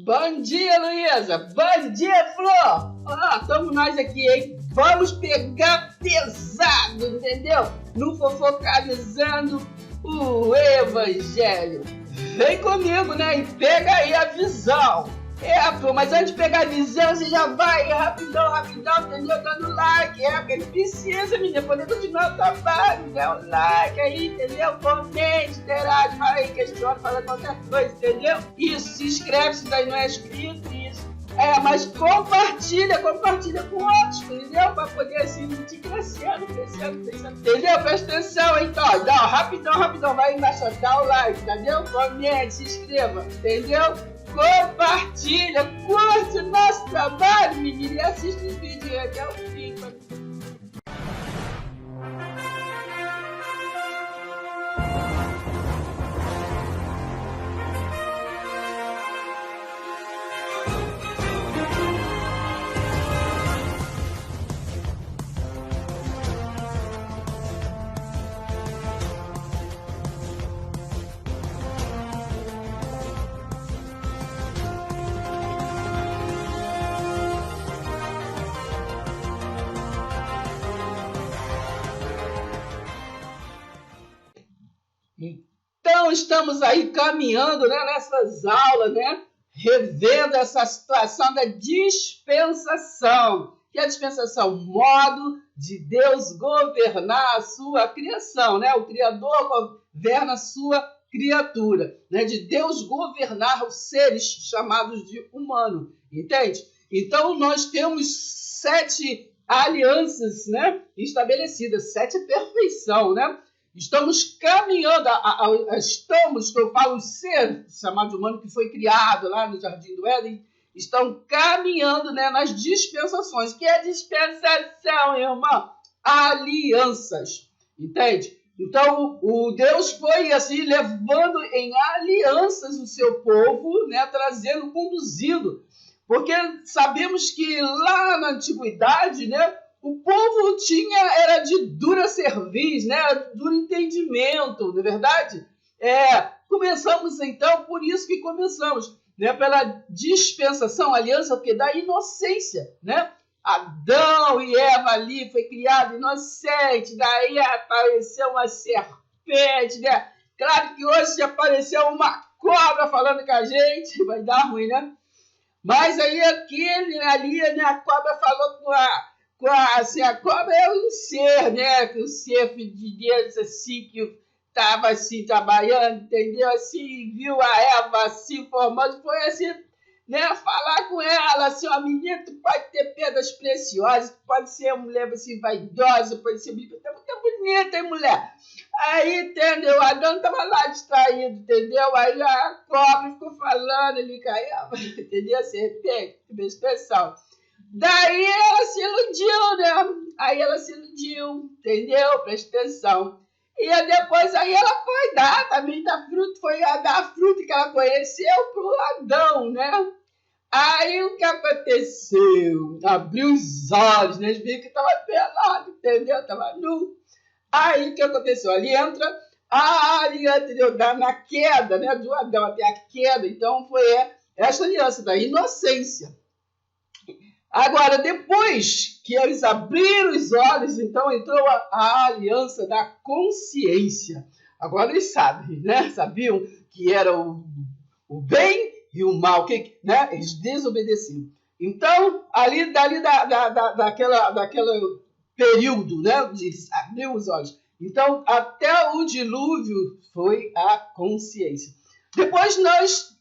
Bom dia, Luísa! Bom dia, Flor! Estamos nós aqui, hein? Vamos pegar pesado, entendeu? No Fofocalizando o Evangelho. Vem comigo, né? E pega aí a visão. Flor, mas antes de pegar a visão, você já vai rapidão, entendeu? Dando like, porque precisa, menina, poder continuar o trabalho, dá um like aí, entendeu? Comente, interage, fala aí que a gente vai falar qualquer coisa, entendeu? Isso, se inscreve se daí não é inscrito, isso. Mas compartilha com outros, entendeu? Pra poder assim ir crescendo, entendeu? Presta atenção, então, dá rapidão, vai embaixo, dá o like, entendeu? Comente, se inscreva, entendeu? Compartilha, curte o nosso trabalho, menino, e assiste o vídeo até o fim. Então, estamos aí caminhando, né, nessas aulas, né, revendo essa situação da dispensação. Que é a dispensação? Modo de Deus governar a sua criação, né? O Criador governa a sua criatura, né? De Deus governar os seres chamados de humano, entende? Então, nós temos 7 alianças, né, estabelecidas, 7 é perfeição, né? Estamos caminhando, que eu falo, o ser chamado de humano que foi criado lá no Jardim do Éden, estão caminhando, né, nas dispensações. Que é dispensação, irmão? Alianças, entende? Então, o Deus foi assim, levando em alianças o seu povo, né, trazendo, conduzindo. Porque sabemos que lá na antiguidade, né, o povo era de dura cerviz, né? Duro entendimento, não é verdade? Começamos então, por isso que começamos, né? Pela dispensação, aliança, porque da inocência, né? Adão e Eva ali foi criado inocente, daí apareceu uma serpente, né? Claro que hoje se apareceu uma cobra falando com a gente, vai dar ruim, né? Mas aí aquele ali, né? A cobra falou com a cobra é um ser, né? Que o ser de Deus, assim, que estava assim, trabalhando, entendeu? Assim, viu a Eva assim, formando, foi assim, né? Falar com ela, assim, ó, menina, tu pode ter pedras preciosas, tu pode ser uma mulher, assim, vaidosa, pode ser muito bonita, hein, mulher? Aí, entendeu? Adão estava lá distraído, entendeu? Aí a cobra ficou falando ali com a Eva, entendeu? Assim, repete, expressão. Daí ela se iludiu, né? Aí ela se iludiu, entendeu? Presta atenção. E depois aí ela foi dar também foi dar a fruta que ela conheceu pro Adão, né? Aí o que aconteceu? Abriu os olhos, né? Eles viram que estava pelado, entendeu? Estava nu. Aí o que aconteceu? Ali entra a aliança, entendeu? Na queda, né? Do Adão até a queda. Então foi essa aliança da inocência. Agora, depois que eles abriram os olhos, então entrou a aliança da consciência. Agora eles sabem, né? Sabiam que era o bem e o mal, né? Eles desobedeciam. Então, dali daquele período, né? De abrir os olhos. Então, até o dilúvio foi a consciência. Depois nós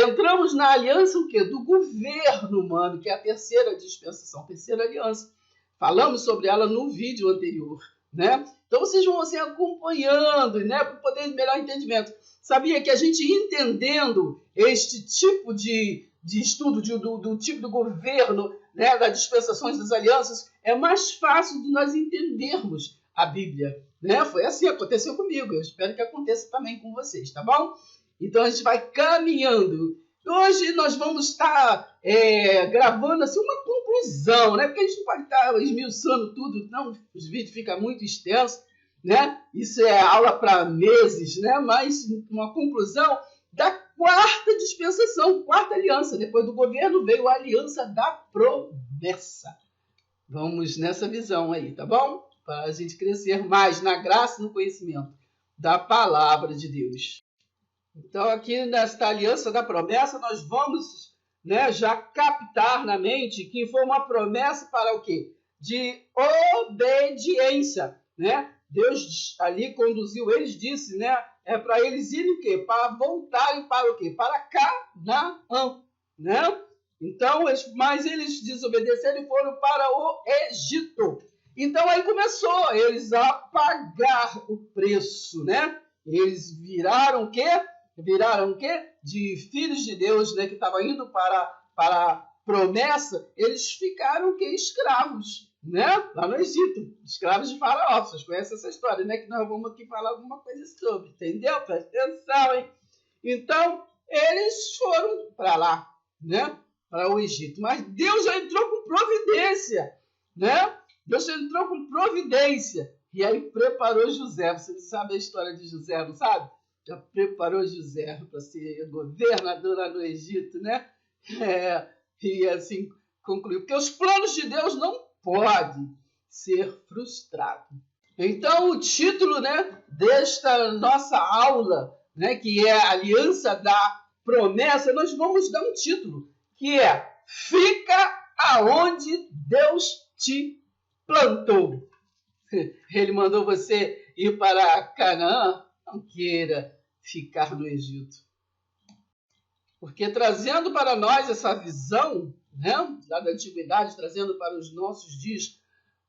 entramos na aliança o quê? Do governo humano, que é a terceira dispensação, terceira aliança. Falamos sobre ela no vídeo anterior, né? Então vocês vão assim, acompanhando, né? Para poder melhor entendimento. Sabia que a gente entendendo este tipo de estudo do tipo do governo, né? Das dispensações das alianças, é mais fácil de nós entendermos a Bíblia, né? Foi assim, aconteceu comigo. Eu espero que aconteça também com vocês, tá bom? Então a gente vai caminhando. Hoje nós vamos estar gravando assim, uma conclusão, né? Porque a gente não pode estar esmiuçando tudo, não, os vídeos ficam muito extensos, né? Isso é aula para meses, né? Mas uma conclusão da quarta dispensação, quarta aliança. Depois do governo veio a aliança da promessa. Vamos nessa visão aí, tá bom? Para a gente crescer mais na graça e no conhecimento da palavra de Deus. Então, aqui nesta aliança da promessa, nós vamos, né, já captar na mente que foi uma promessa para o quê? De obediência, né? Deus ali conduziu eles, disse, né? Para eles irem o quê? Para voltarem para o quê? Para Canaã, né? Então, mas eles desobedeceram e foram para o Egito. Então, aí começou eles a pagar o preço, né? Eles viraram o quê? Viraram o quê? De filhos de Deus, né? Que estavam indo para a promessa, eles ficaram o quê? Escravos, né? Lá no Egito, escravos de Faraó. Vocês conhecem essa história, né? Que nós vamos aqui falar alguma coisa sobre, entendeu? Presta atenção, hein? Então, eles foram para lá, né? Para o Egito. Mas Deus já entrou com providência, né? Deus já entrou com providência. E aí preparou José. Você sabe a história de José, não sabe? Já preparou José para ser governador lá no Egito, né? E assim concluiu. Porque os planos de Deus não podem ser frustrados. Então, o título, né, desta nossa aula, né, que é a Aliança da Promessa, nós vamos dar um título, que é Fica aonde Deus te plantou. Ele mandou você ir para Canaã, não queira ficar no Egito. Porque trazendo para nós essa visão, né, da antiguidade, trazendo para os nossos dias,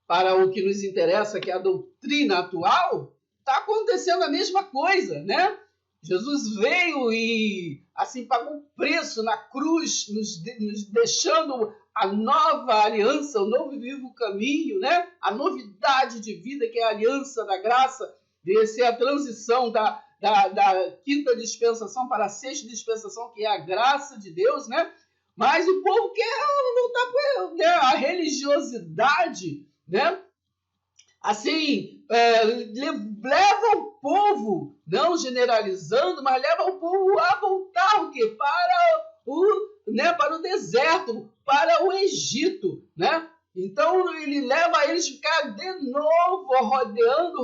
para o que nos interessa, que é a doutrina atual, está acontecendo a mesma coisa, né? Jesus veio e assim pagou o preço na cruz, nos deixando a nova aliança, o novo e vivo caminho, né? A novidade de vida, que é a aliança da graça, de ser a transição da quinta dispensação para a sexta dispensação, que é a graça de Deus, né? Mas o povo quer voltar para, né, a religiosidade, né? Assim, leva o povo, não generalizando, mas leva o povo a voltar o quê? Para o deserto, para o Egito, né? Então, ele leva eles a ficar de novo rodeando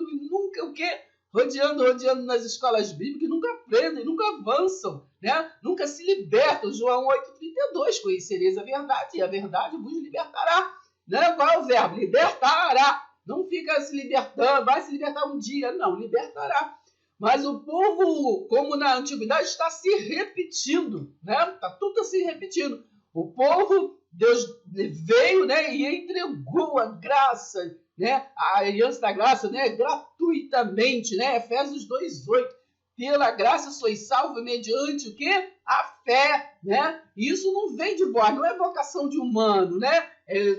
e nunca o quê? Rodeando nas escolas bíblicas, e nunca aprendem, nunca avançam, né? Nunca se libertam. João 8,32, conhecereis a verdade, e a verdade vos libertará. Né? Qual é o verbo? Libertará. Não fica se libertando, vai se libertar um dia. Não, libertará. Mas o povo, como na antiguidade, está se repetindo, né? Está tudo se repetindo. O povo, Deus veio, né, e entregou a graça, né? A aliança da graça, né, gratuitamente, né? Efésios 2,8. Pela graça sois salvos mediante o quê? A fé, né? E isso não vem de vós, não é vocação de humano, né?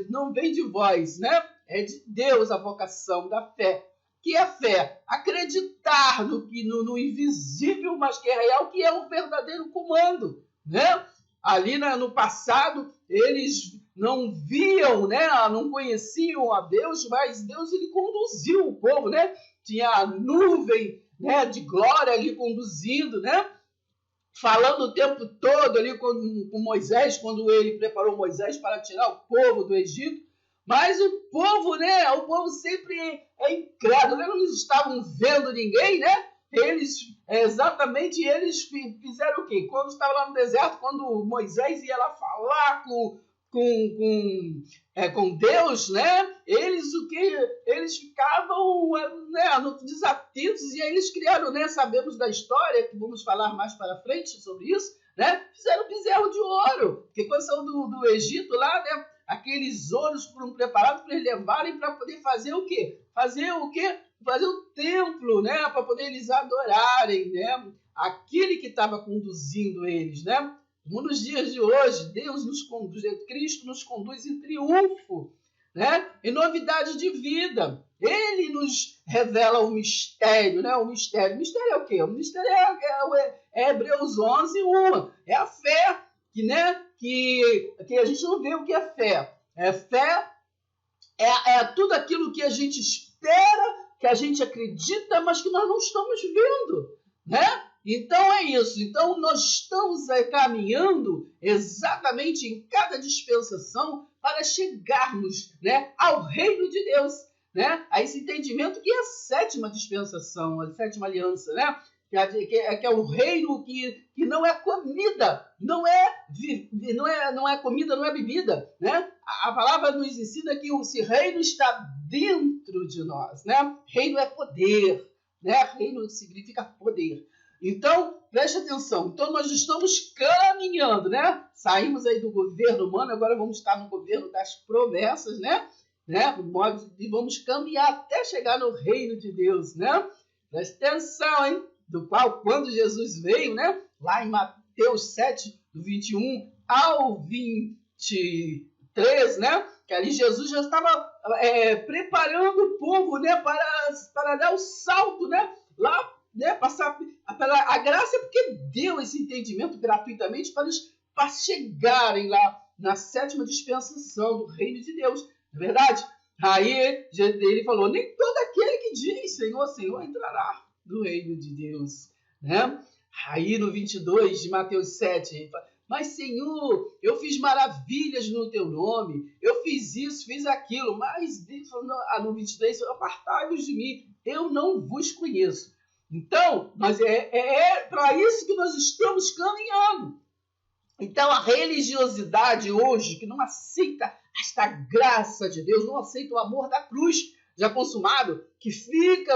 Não vem de vós, né? É de Deus a vocação da fé. Que é a fé? Acreditar no invisível, mas que é real, que é o verdadeiro comando, né? Ali no passado, eles não viam, né? Não conheciam a Deus, mas Deus ele conduziu o povo, né? Tinha a nuvem, né, de glória ali conduzindo, né? Falando o tempo todo ali com Moisés, quando ele preparou Moisés para tirar o povo do Egito. Mas o povo, né? O povo sempre é incrédulo. Eles não estavam vendo ninguém, né? Eles fizeram o quê? Quando estava lá no deserto, quando Moisés ia lá falar com Deus, né? Eles ficavam, né, desatentos, e aí eles criaram, né? Sabemos da história, que vamos falar mais para frente sobre isso, né? Fizeram bezerro de ouro, porque quando saiu do Egito lá, né? Aqueles ouros foram preparados para eles levarem para poder fazer o quê? Fazer o templo, né? Para poder eles adorarem, né? Aquele que estava conduzindo eles, né? Nos dias de hoje, Deus nos conduz, Cristo nos conduz em triunfo, né? Em novidade de vida. Ele nos revela o mistério, né? O mistério é o quê? O mistério é Hebreus 11:1. É a fé, que a gente não vê o que é fé. Fé é tudo aquilo que a gente espera, que a gente acredita, mas que nós não estamos vendo, né? Então é isso. Então nós estamos caminhando exatamente em cada dispensação para chegarmos, né, ao reino de Deus, né? A esse entendimento que é a sétima dispensação, a sétima aliança, né? Que é o reino que não é comida, não é comida, não é bebida, né? A palavra nos ensina que esse reino está dentro de nós, né? Reino é poder, né? Reino significa poder. Então, preste atenção. Então, nós estamos caminhando, né? Saímos aí do governo humano, agora vamos estar no governo das promessas, né? E vamos caminhar até chegar no reino de Deus, né? Preste atenção, hein? Do qual, quando Jesus veio, né? Lá em Mateus 7, do 21 ao 23, né? Que ali Jesus já estava preparando o povo, né? Para dar o salto, né? Lá, né? Passar a graça, porque deu esse entendimento gratuitamente para chegarem lá na sétima dispensação do reino de Deus. Não é verdade? Aí ele falou, nem todo aquele que diz Senhor, Senhor entrará no reino de Deus, né? Aí no 22 de Mateus 7, ele fala, mas Senhor, eu fiz maravilhas no teu nome, eu fiz isso, fiz aquilo, mas no 23, apartai-vos de mim, eu não vos conheço. Então, mas é para isso que nós estamos caminhando. Então, a religiosidade hoje, que não aceita esta graça de Deus, não aceita o amor da cruz já consumado, que fica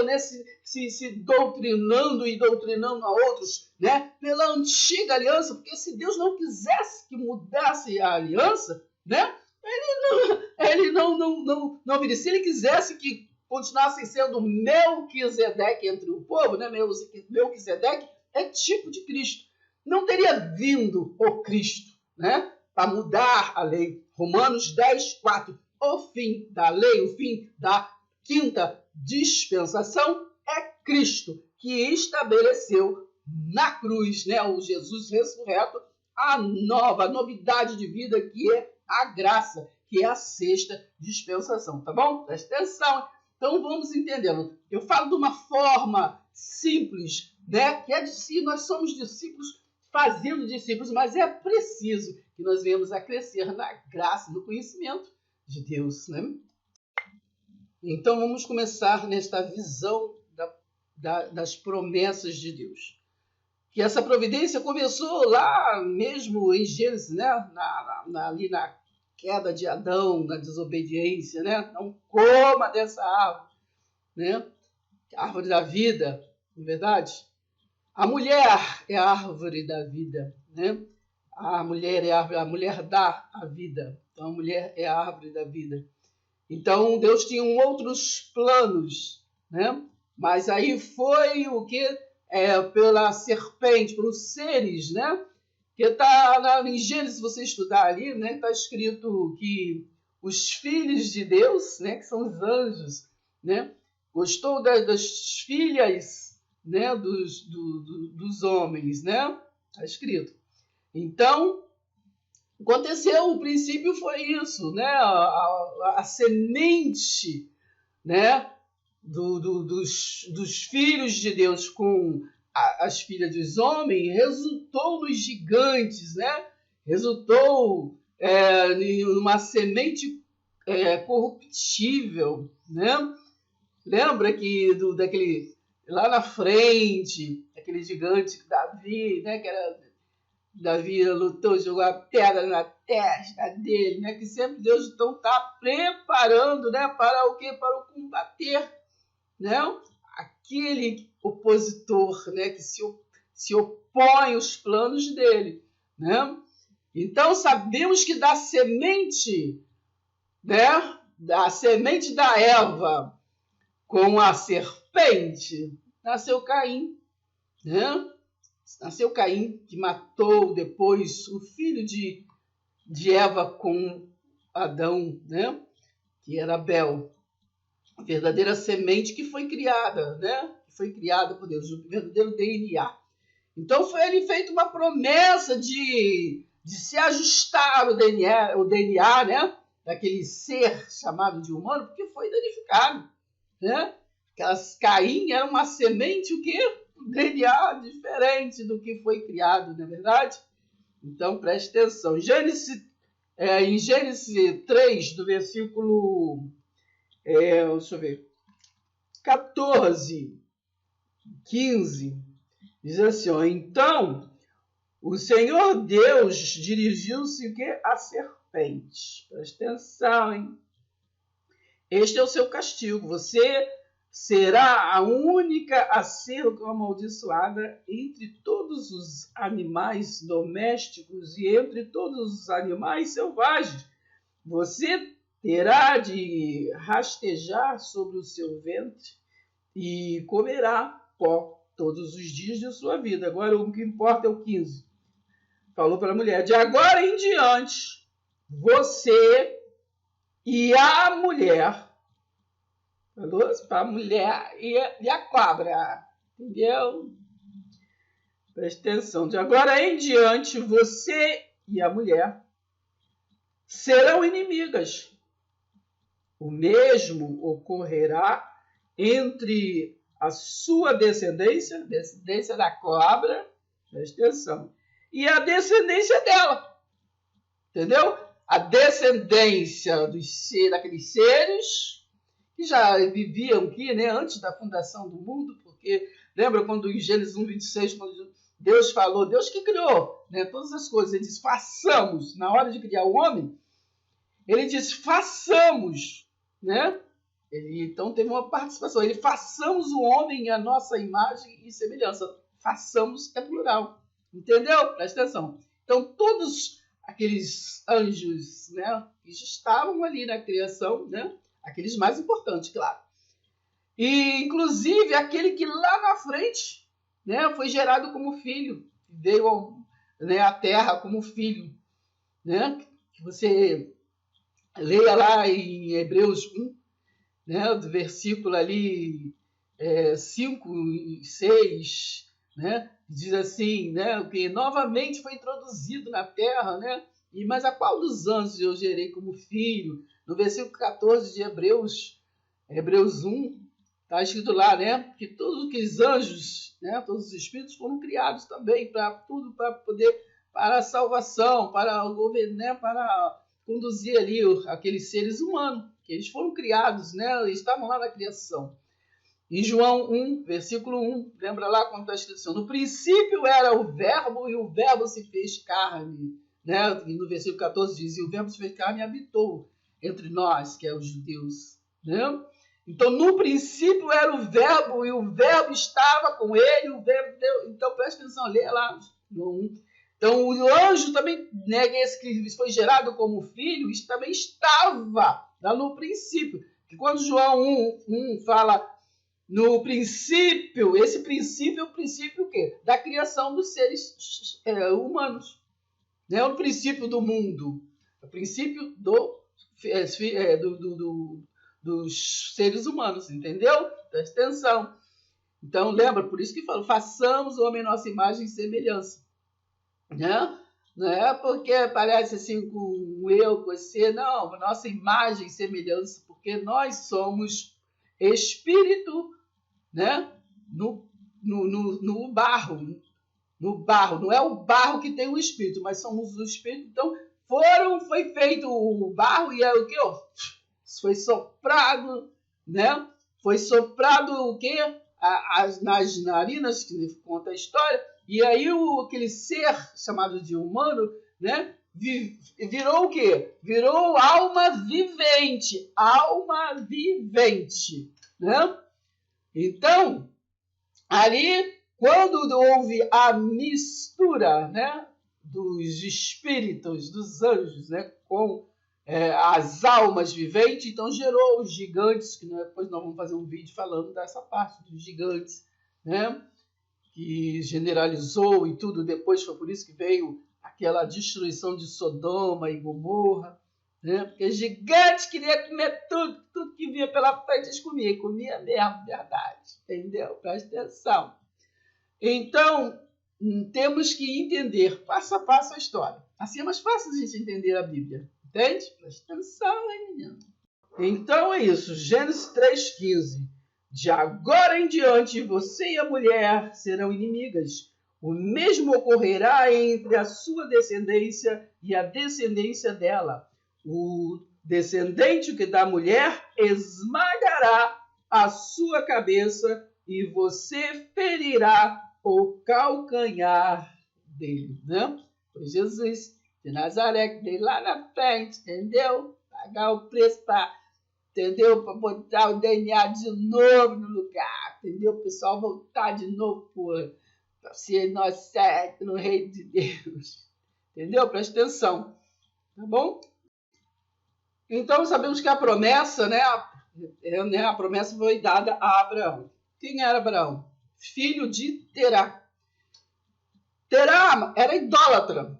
se doutrinando e doutrinando a outros, né, pela antiga aliança, porque se Deus não quisesse que mudasse a aliança, né, ele não viria. Se ele quisesse que continuassem sendo Melquisedeque entre o povo, né, Melquisedeque é tipo de Cristo, não teria vindo o Cristo, né, para mudar a lei. Romanos 10, 4. O fim da lei, o fim da quinta dispensação é Cristo, que estabeleceu na cruz, né, o Jesus ressurreto, a novidade de vida, que é a graça, que é a sexta dispensação, tá bom? Presta atenção. Então vamos entendendo. Eu falo de uma forma simples, né, que é de si, nós somos discípulos fazendo discípulos, mas é preciso que nós venhamos a crescer na graça, no conhecimento de Deus, né? Então vamos começar nesta visão das promessas de Deus. Que essa providência começou lá mesmo em Gênesis, né? Ali na queda de Adão, na desobediência, né? Não coma dessa árvore, né? A árvore da vida, não é verdade? A mulher é a árvore da vida, né? A mulher é a mulher dá a vida. Então a mulher é a árvore da vida. Então Deus tinha outros planos, né? Mas aí foi o que pela serpente, pelos seres, né? Que está em Gênesis, se você estudar ali, né? Está escrito que os filhos de Deus, né? Que são os anjos, né? Gostou das filhas, né? Dos homens, né? Está escrito. Então aconteceu, o princípio foi isso, né? A semente, né? Dos filhos de Deus com as filhas dos homens resultou nos gigantes, né? Resultou em uma semente corruptível, né? Lembra que daquele lá na frente, aquele gigante Davi, né? Que era Davi lutou, jogou a pedra na testa dele, né? Que sempre Deus então está preparando, né? Para o quê? Para o combater, né? Aquele opositor, né? Que se opõe aos planos dele, né? Então sabemos que da semente, né? Da semente da Eva com a serpente nasceu Caim, né? Nasceu Caim, que matou depois o filho de Eva com Adão, né? Que era Abel. A verdadeira semente que foi criada, né? Que foi criada por Deus, o verdadeiro DNA. Então foi ali feita uma promessa de se ajustar o DNA, né? Daquele ser chamado de humano, porque foi danificado, né? Caim era uma semente, o quê? um DNA diferente do que foi criado, não é verdade? Então, preste atenção. Em Gênesis 3, do versículo, deixa eu ver, 14, 15, diz assim, ó, então o Senhor Deus dirigiu-se o quê? A serpente. Preste atenção, hein? Este é o seu castigo. Você será a única a ser amaldiçoada entre todos os animais domésticos e entre todos os animais selvagens. Você terá de rastejar sobre o seu ventre e comerá pó todos os dias de sua vida. Agora, o que importa é o 15. Falou para a mulher, de agora em diante, você e a mulher, falou para a mulher e a cobra, entendeu? Preste atenção, de agora em diante, você e a mulher serão inimigas. O mesmo ocorrerá entre a sua descendência da cobra, preste atenção, e a descendência dela. Entendeu? A descendência daqueles seres que já viviam aqui, né, antes da fundação do mundo, porque lembra quando em Gênesis 1:26, quando Deus falou, Deus que criou, né, todas as coisas, ele diz, façamos, na hora de criar o homem, ele diz, façamos, né? Ele, então teve uma participação, ele façamos o homem à nossa imagem e semelhança. Façamos é plural. Entendeu? Presta atenção. Então, todos aqueles anjos, né, que estavam ali na criação, né, aqueles mais importantes, claro. E, inclusive, aquele que lá na frente, né, foi gerado como filho, veio, né, à Terra como filho. Né, que você leia lá em Hebreus 1, né, do versículo ali 5 e 6, né? Diz assim, né, que novamente foi introduzido na terra, né? Mas a qual dos anjos eu gerei como filho? No versículo 14 de Hebreus 1, está escrito lá, né, que todos aqueles anjos, né, todos os espíritos foram criados também para tudo, para poder, para a salvação, para o governo, né, para conduzir ali aqueles seres humanos, que eles foram criados, né, eles estavam lá na criação. Em João 1, versículo 1, lembra lá quando está escrito assim, no princípio era o verbo e o verbo se fez carne, né? E no versículo 14 diz, e o verbo se fez carne e habitou entre nós, que é os judeus, né? Então, no princípio era o verbo e o verbo estava com ele, o verbo deu. Então, presta atenção, lê lá no 1. Então, o anjo também, né, esse que foi gerado como filho, isso também estava lá no princípio. Que quando João 1 fala no princípio, esse princípio é o princípio o quê? Da criação dos seres humanos. Não é o princípio do mundo, é o princípio dos seres humanos, entendeu? Presta atenção. Então, lembra, por isso que falo, façamos o homem nossa imagem e semelhança. Né? Não é porque parece assim com eu, com você, não, nossa imagem e semelhança, porque nós somos espírito, né? No barro. No barro. Não é o barro que tem o espírito, mas somos o espírito. Então, foi feito o barro e é o que? Foi soprado, né? Foi soprado o quê? Nas narinas, que conta a história, e aí aquele ser chamado de humano, né? Virou o quê? Virou alma vivente. Alma vivente, né? Então, ali, quando houve a mistura, né, dos espíritos, dos anjos, né, com as almas viventes, então gerou os gigantes, que depois nós vamos fazer um vídeo falando dessa parte dos gigantes, né, que generalizou e tudo, depois foi por isso que veio aquela destruição de Sodoma e Gomorra, né, porque gigante queria comer tudo que via pela frente, eles comia mesmo, verdade, entendeu? Presta atenção. Então, temos que entender passo a passo a história. Assim é mais fácil a gente entender a Bíblia. Entende? Presta atenção, hein, menino? Então é isso. Gênesis 3,15. De agora em diante, você e a mulher serão inimigas. O mesmo ocorrerá entre a sua descendência e a descendência dela. O descendente que da mulher esmagará a sua cabeça e você ferirá o calcanhar dele, né? Foi Jesus de Nazaré que veio lá na frente, entendeu? Pagar o preço para, entendeu? Para botar o DNA de novo no lugar, entendeu? O pessoal voltar de novo para ser inocente no reino de Deus, entendeu? Presta atenção, tá bom? Então sabemos que a promessa, né? A promessa foi dada a Abraão. Quem era Abraão? Filho de Terá. Terá era idólatra,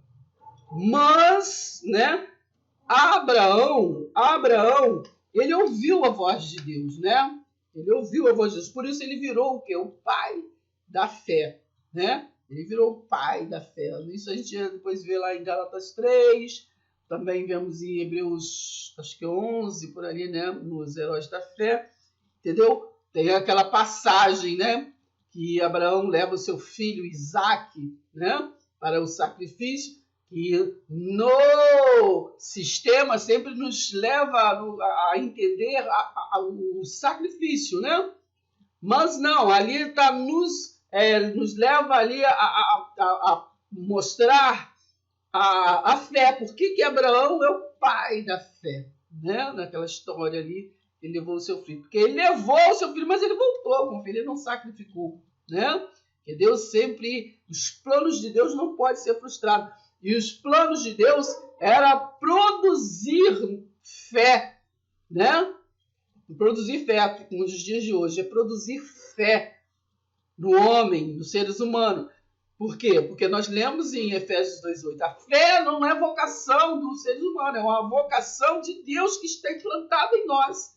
mas, né? Abraão, ele ouviu a voz de Deus, né? Ele ouviu a voz de Deus, por isso ele virou o quê? O pai da fé, né? Ele virou o pai da fé. Isso a gente depois vê lá em Gálatas 3, também vemos em Hebreus, acho que 11, por ali, né? Nos Heróis da Fé, entendeu? Tem aquela passagem, né? Que Abraão leva o seu filho Isaque, né? Para o sacrifício, que no sistema sempre nos leva a entender o sacrifício, né? Mas não, ali está nos leva ali a mostrar a fé. Por que Abraão é o pai da fé, né? Naquela história ali, ele levou o seu filho. Porque ele levou o seu filho, mas ele voltou com o filho, ele não sacrificou, né? Porque Deus sempre, os planos de Deus não podem ser frustrados. E os planos de Deus era produzir fé, né? Produzir fé, como nos dias de hoje, é produzir fé no homem, nos seres humanos. Por quê? Porque nós lemos em Efésios 2:8, a fé não é vocação dos seres humanos, é uma vocação de Deus que está implantada em nós.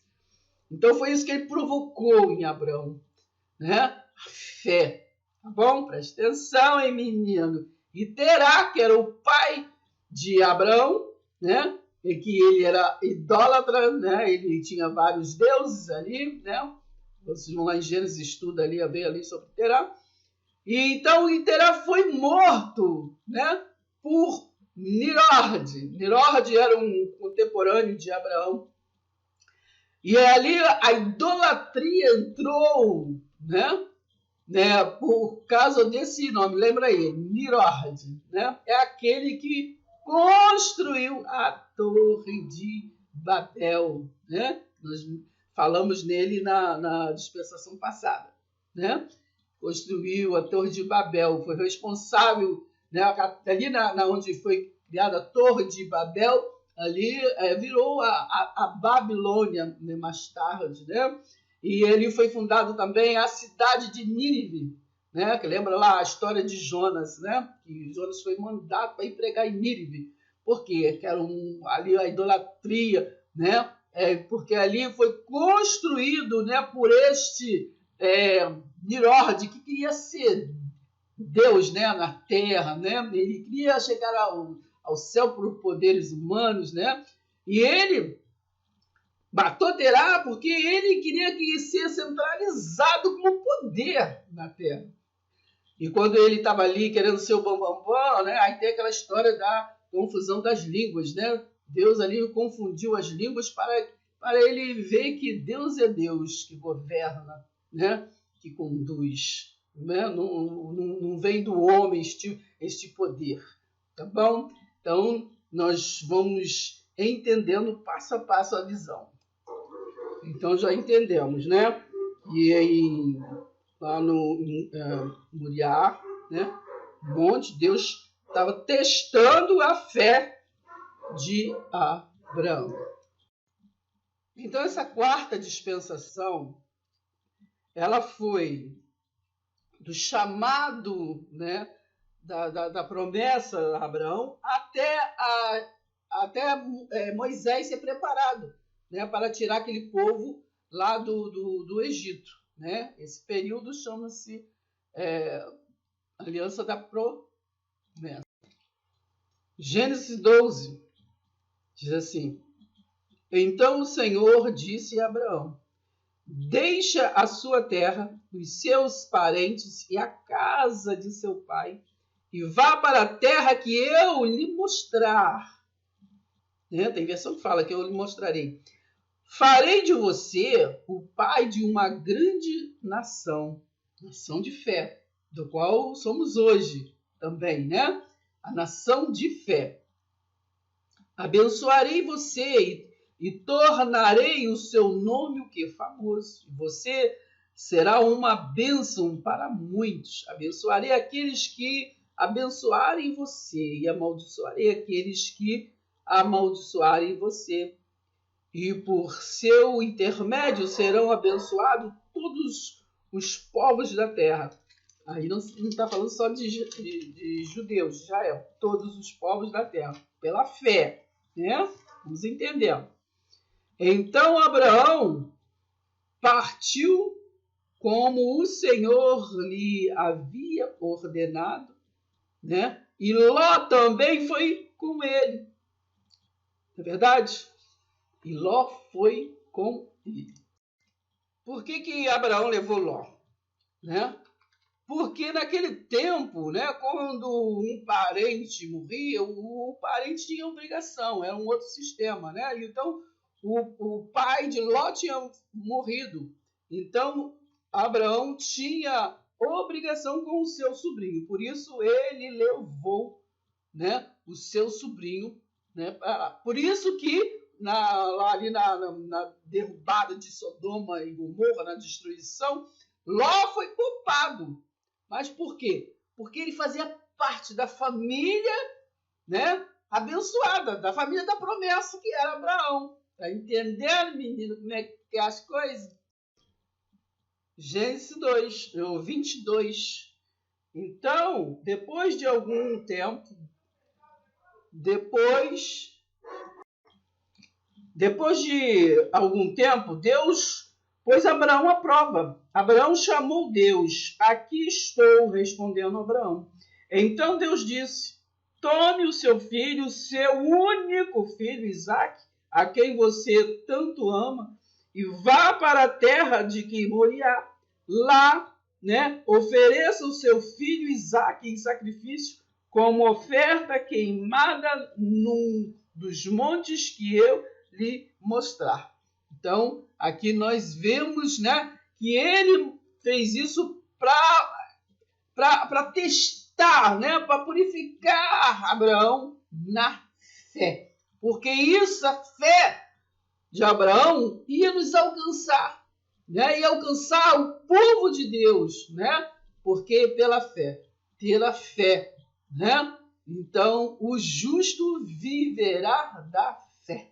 Então foi isso que ele provocou em Abraão, né? A fé. Tá bom? Presta atenção, hein, menino? E Terá, que era o pai de Abraão, né? E que ele era idólatra, né? Ele tinha vários deuses ali, né? Vocês vão lá em Gênesis, estuda ali, a ver ali sobre Terá. E então Terá foi morto, né? Por Nimrod. Nimrod era um contemporâneo de Abraão. E ali a idolatria entrou, né? Por causa desse nome, lembra aí, Nimrod, né? É aquele que construiu a Torre de Babel, né? Nós falamos nele na dispensação passada, né? Construiu a Torre de Babel, foi responsável, né? Ali onde foi criada a Torre de Babel, ali virou a Babilônia, né? Mais tarde, né? E ele foi fundado também a cidade de Nínive, né? Que lembra lá a história de Jonas, né? Que Jonas foi mandado para ir pregar em Nínive. Por quê? Que era ali a idolatria, né? Porque ali foi construído, né, por este Nimrod, que queria ser Deus, né, na terra, né? Ele queria chegar ao céu por poderes humanos, né? E ele matou Terá porque ele queria que ser centralizado como poder na terra. E quando ele estava ali querendo ser o bambambam, né? Aí tem aquela história da confusão das línguas, né? Deus ali confundiu as línguas para ele ver que Deus é Deus que governa, né? Que conduz, né? Não vem do homem este poder, tá bom? Então nós vamos entendendo passo a passo a visão. Então já entendemos, né? E aí, lá no Moriá, né? Monte, Deus estava testando a fé de Abraão. Então essa quarta dispensação, ela foi do chamado, né? Da promessa a Abraão até Moisés ser preparado, né, para tirar aquele povo lá do Egito, né? Esse período chama-se Aliança da Promessa. Gênesis 12 diz assim: então o Senhor disse a Abraão: deixa a sua terra, os seus parentes e a casa de seu pai, e vá para a terra que eu lhe mostrar. Tem versão que fala que eu lhe mostrarei. Farei de você o pai de uma grande nação, nação de fé, do qual somos hoje também, né? A nação de fé. Abençoarei você e tornarei o seu nome o que? Famoso. Você será uma bênção para muitos. Abençoarei aqueles que abençoarem você e amaldiçoarei aqueles que amaldiçoarem você. E por seu intermédio serão abençoados todos os povos da terra. Aí não está falando só de judeus, de Israel, todos os povos da terra, pela fé, né? Vamos entendendo. Então Abraão partiu como o Senhor lhe havia ordenado, né? E Ló também foi com ele. Não é verdade? E Ló foi com ele. Por que Abraão levou Ló? Né? Porque naquele tempo, né, quando um parente morria, o parente tinha obrigação, era um outro sistema. Né? Então, o pai de Ló tinha morrido. Então, Abraão tinha obrigação com o seu sobrinho. Por isso, ele levou, né, o seu sobrinho. Né, por isso que ali na derrubada de Sodoma e Gomorra, na destruição, Ló foi culpado. Mas por quê? Porque ele fazia parte da família, né, abençoada, da família da promessa, que era Abraão. Está entendendo, menino, como é que é as coisas? Gênesis 2, 22. Então, depois de algum tempo, depois de algum tempo, Deus pôs Abraão à prova. Abraão chamou Deus. Aqui estou, respondendo Abraão. Então Deus disse: tome o seu filho, seu único filho, Isaque, a quem você tanto ama, e vá para a terra de que Moriá. Lá, né, ofereça o seu filho Isaque em sacrifício como oferta queimada num dos montes que eu lhe mostrar. Então, aqui nós vemos, né, que ele fez isso para testar, né, para purificar Abraão na fé. Porque isso, a fé de Abraão, ia nos alcançar, né, ia alcançar o povo de Deus, né, porque pela fé, né, então o justo viverá da fé.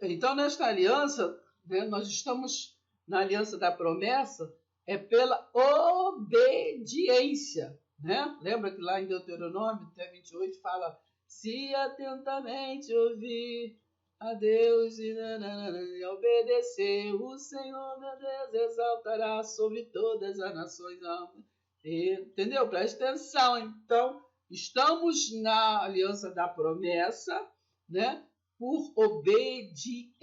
Então, nesta aliança, né, nós estamos na aliança da promessa, é pela obediência. Né? Lembra que lá em Deuteronômio, até 28, fala: se atentamente ouvir a Deus e obedecer, o Senhor, meu Deus, exaltará sobre todas as nações. Entendeu? Preste atenção. Então, estamos na aliança da promessa, né? Por obediência.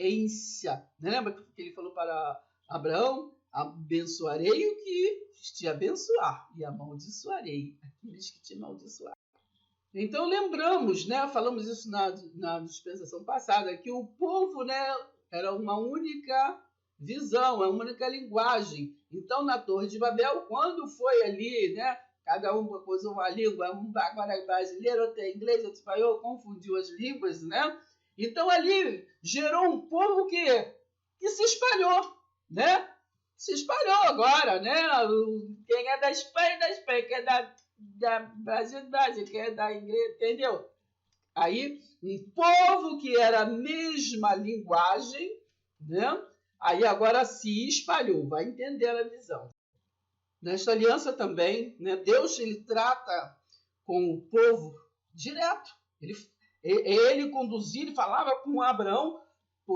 Lembra que ele falou para Abraão? Abençoarei o que te abençoar e amaldiçoarei aqueles que te amaldiçoarem. Então lembramos, né? Falamos isso na dispensação passada, que o povo, né, era uma única visão, uma única linguagem. Então na Torre de Babel, quando foi ali, né? Cada um usou uma língua, um agora é brasileiro, outro é inglês, outro espanhol, confundiu as línguas, né? Então ali gerou um povo que se espalhou, né? Se espalhou agora, né? Quem é da Espanha, quem é da Brasil, quem é da igreja, entendeu? Aí um povo que era a mesma linguagem, né? Aí agora se espalhou, vai entender a visão. Nesta aliança também, né? Deus ele trata com o povo direto. Ele conduzia, ele falava com Abraão,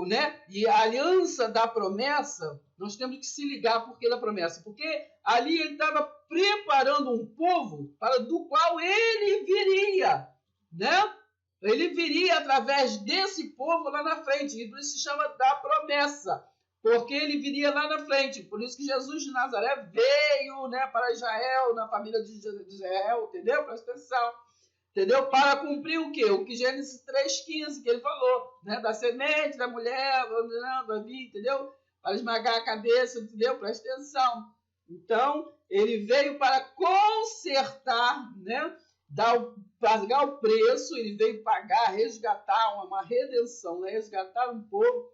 né? E a aliança da promessa, nós temos que se ligar por que da promessa, porque ali ele estava preparando um povo para do qual ele viria, né? Ele viria através desse povo lá na frente, e por isso se chama da promessa. porque ele viria lá na frente. Por isso que Jesus de Nazaré veio, né, para Israel, na família de Israel, entendeu? Presta atenção. Entendeu? Para cumprir o quê? O que Gênesis 3,15, que ele falou, né? Da semente, da mulher, Davi, entendeu? Para esmagar a cabeça, entendeu? Presta atenção. Então, ele veio para consertar, né? Pagar o preço, ele veio pagar, resgatar uma redenção, né? Resgatar um povo,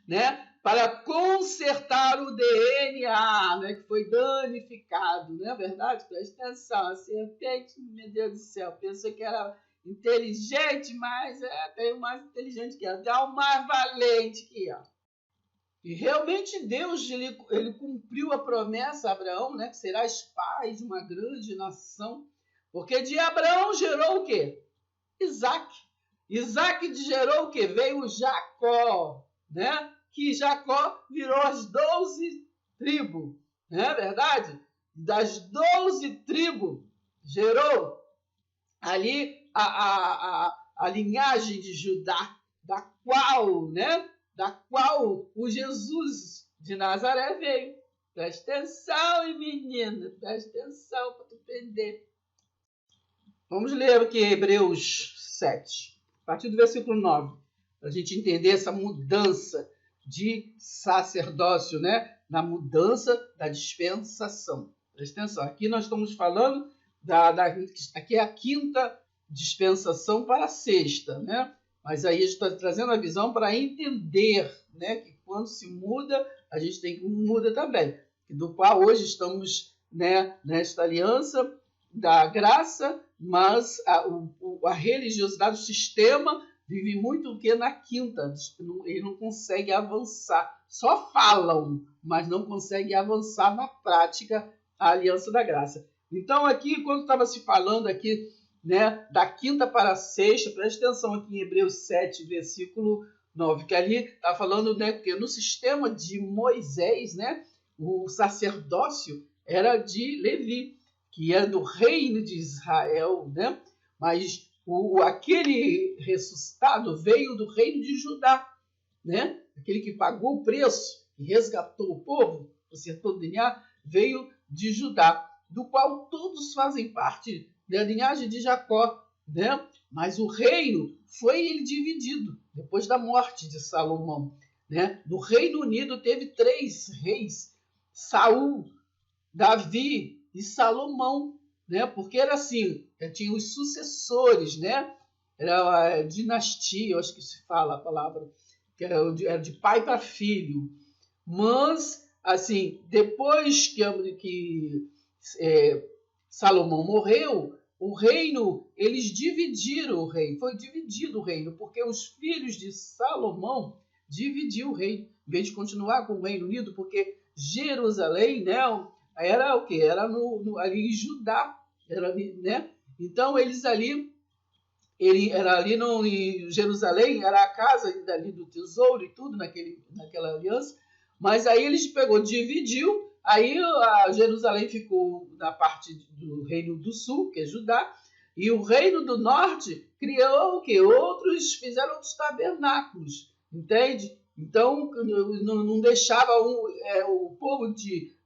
né? Para consertar o DNA, né? Que foi danificado, não é verdade? Presta atenção, a serpente, meu Deus do céu, pensou que era inteligente, mas tem o mais inteligente que ela, tem o mais valente que ela. E realmente Deus, ele cumpriu a promessa a Abraão, né? Que serás pai de uma grande nação, porque de Abraão gerou o quê? Isaac. Isaac gerou o quê? Veio Jacó, né? Que Jacó virou as 12 tribos, não é verdade? Das 12 tribos gerou ali a linhagem de Judá, da qual o Jesus de Nazaré veio. Presta atenção, menina, presta atenção para tu aprender. Vamos ler aqui Hebreus 7, a partir do versículo 9, para a gente entender essa mudança de sacerdócio, né? Na mudança da dispensação. Presta atenção, aqui nós estamos falando aqui é a quinta dispensação para a sexta, né? Mas aí a gente está trazendo a visão para entender, né? Que quando se muda, a gente tem que mudar também. Do qual hoje estamos, né, nesta aliança da graça, mas a religiosidade, o sistema vive muito o que na quinta, ele não consegue avançar, só falam, mas não consegue avançar na prática a aliança da graça. Então aqui, quando estava se falando aqui, né, da quinta para a sexta, preste atenção aqui em Hebreus 7, versículo 9, que ali está falando, né, que no sistema de Moisés, né, o sacerdócio era de Levi, que é do reino de Israel, né, mas aquele ressuscitado veio do reino de Judá, né? Aquele que pagou o preço e resgatou o povo, consertou o DNA, veio de Judá, do qual todos fazem parte da linhagem de Jacó, né? Mas o reino foi ele dividido depois da morte de Salomão, né? No Reino Unido teve 3 reis: Saul, Davi e Salomão, né? Porque era assim, tinha os sucessores, né? Era a dinastia, eu acho que se fala a palavra, que era de pai para filho. Mas, assim, depois que Salomão morreu, o reino, eles dividiram o reino, foi dividido o reino, porque os filhos de Salomão dividiram o reino, em vez de continuar com o Reino Unido, porque Jerusalém, né? Era o quê? Era ali em Judá, era ali, né? Então eles ali, era ali em Jerusalém, era a casa ali do tesouro e tudo naquela aliança. Mas aí eles dividiu, aí a Jerusalém ficou na parte do Reino do Sul, que é Judá, e o Reino do Norte criou o quê? Fizeram outros tabernáculos, entende? Então não deixava o povo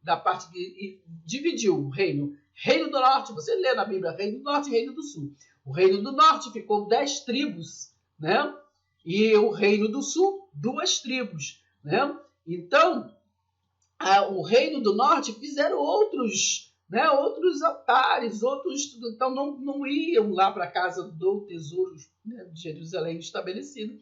da parte que dividiu o reino. Reino do Norte, você lê na Bíblia, Reino do Norte e Reino do Sul. O Reino do Norte ficou 10 tribos, né? E o Reino do Sul, 2 tribos, né? Então, o Reino do Norte fizeram outros, né? Outros altares, então não iam lá para a casa do tesouro, né, de Jerusalém estabelecido.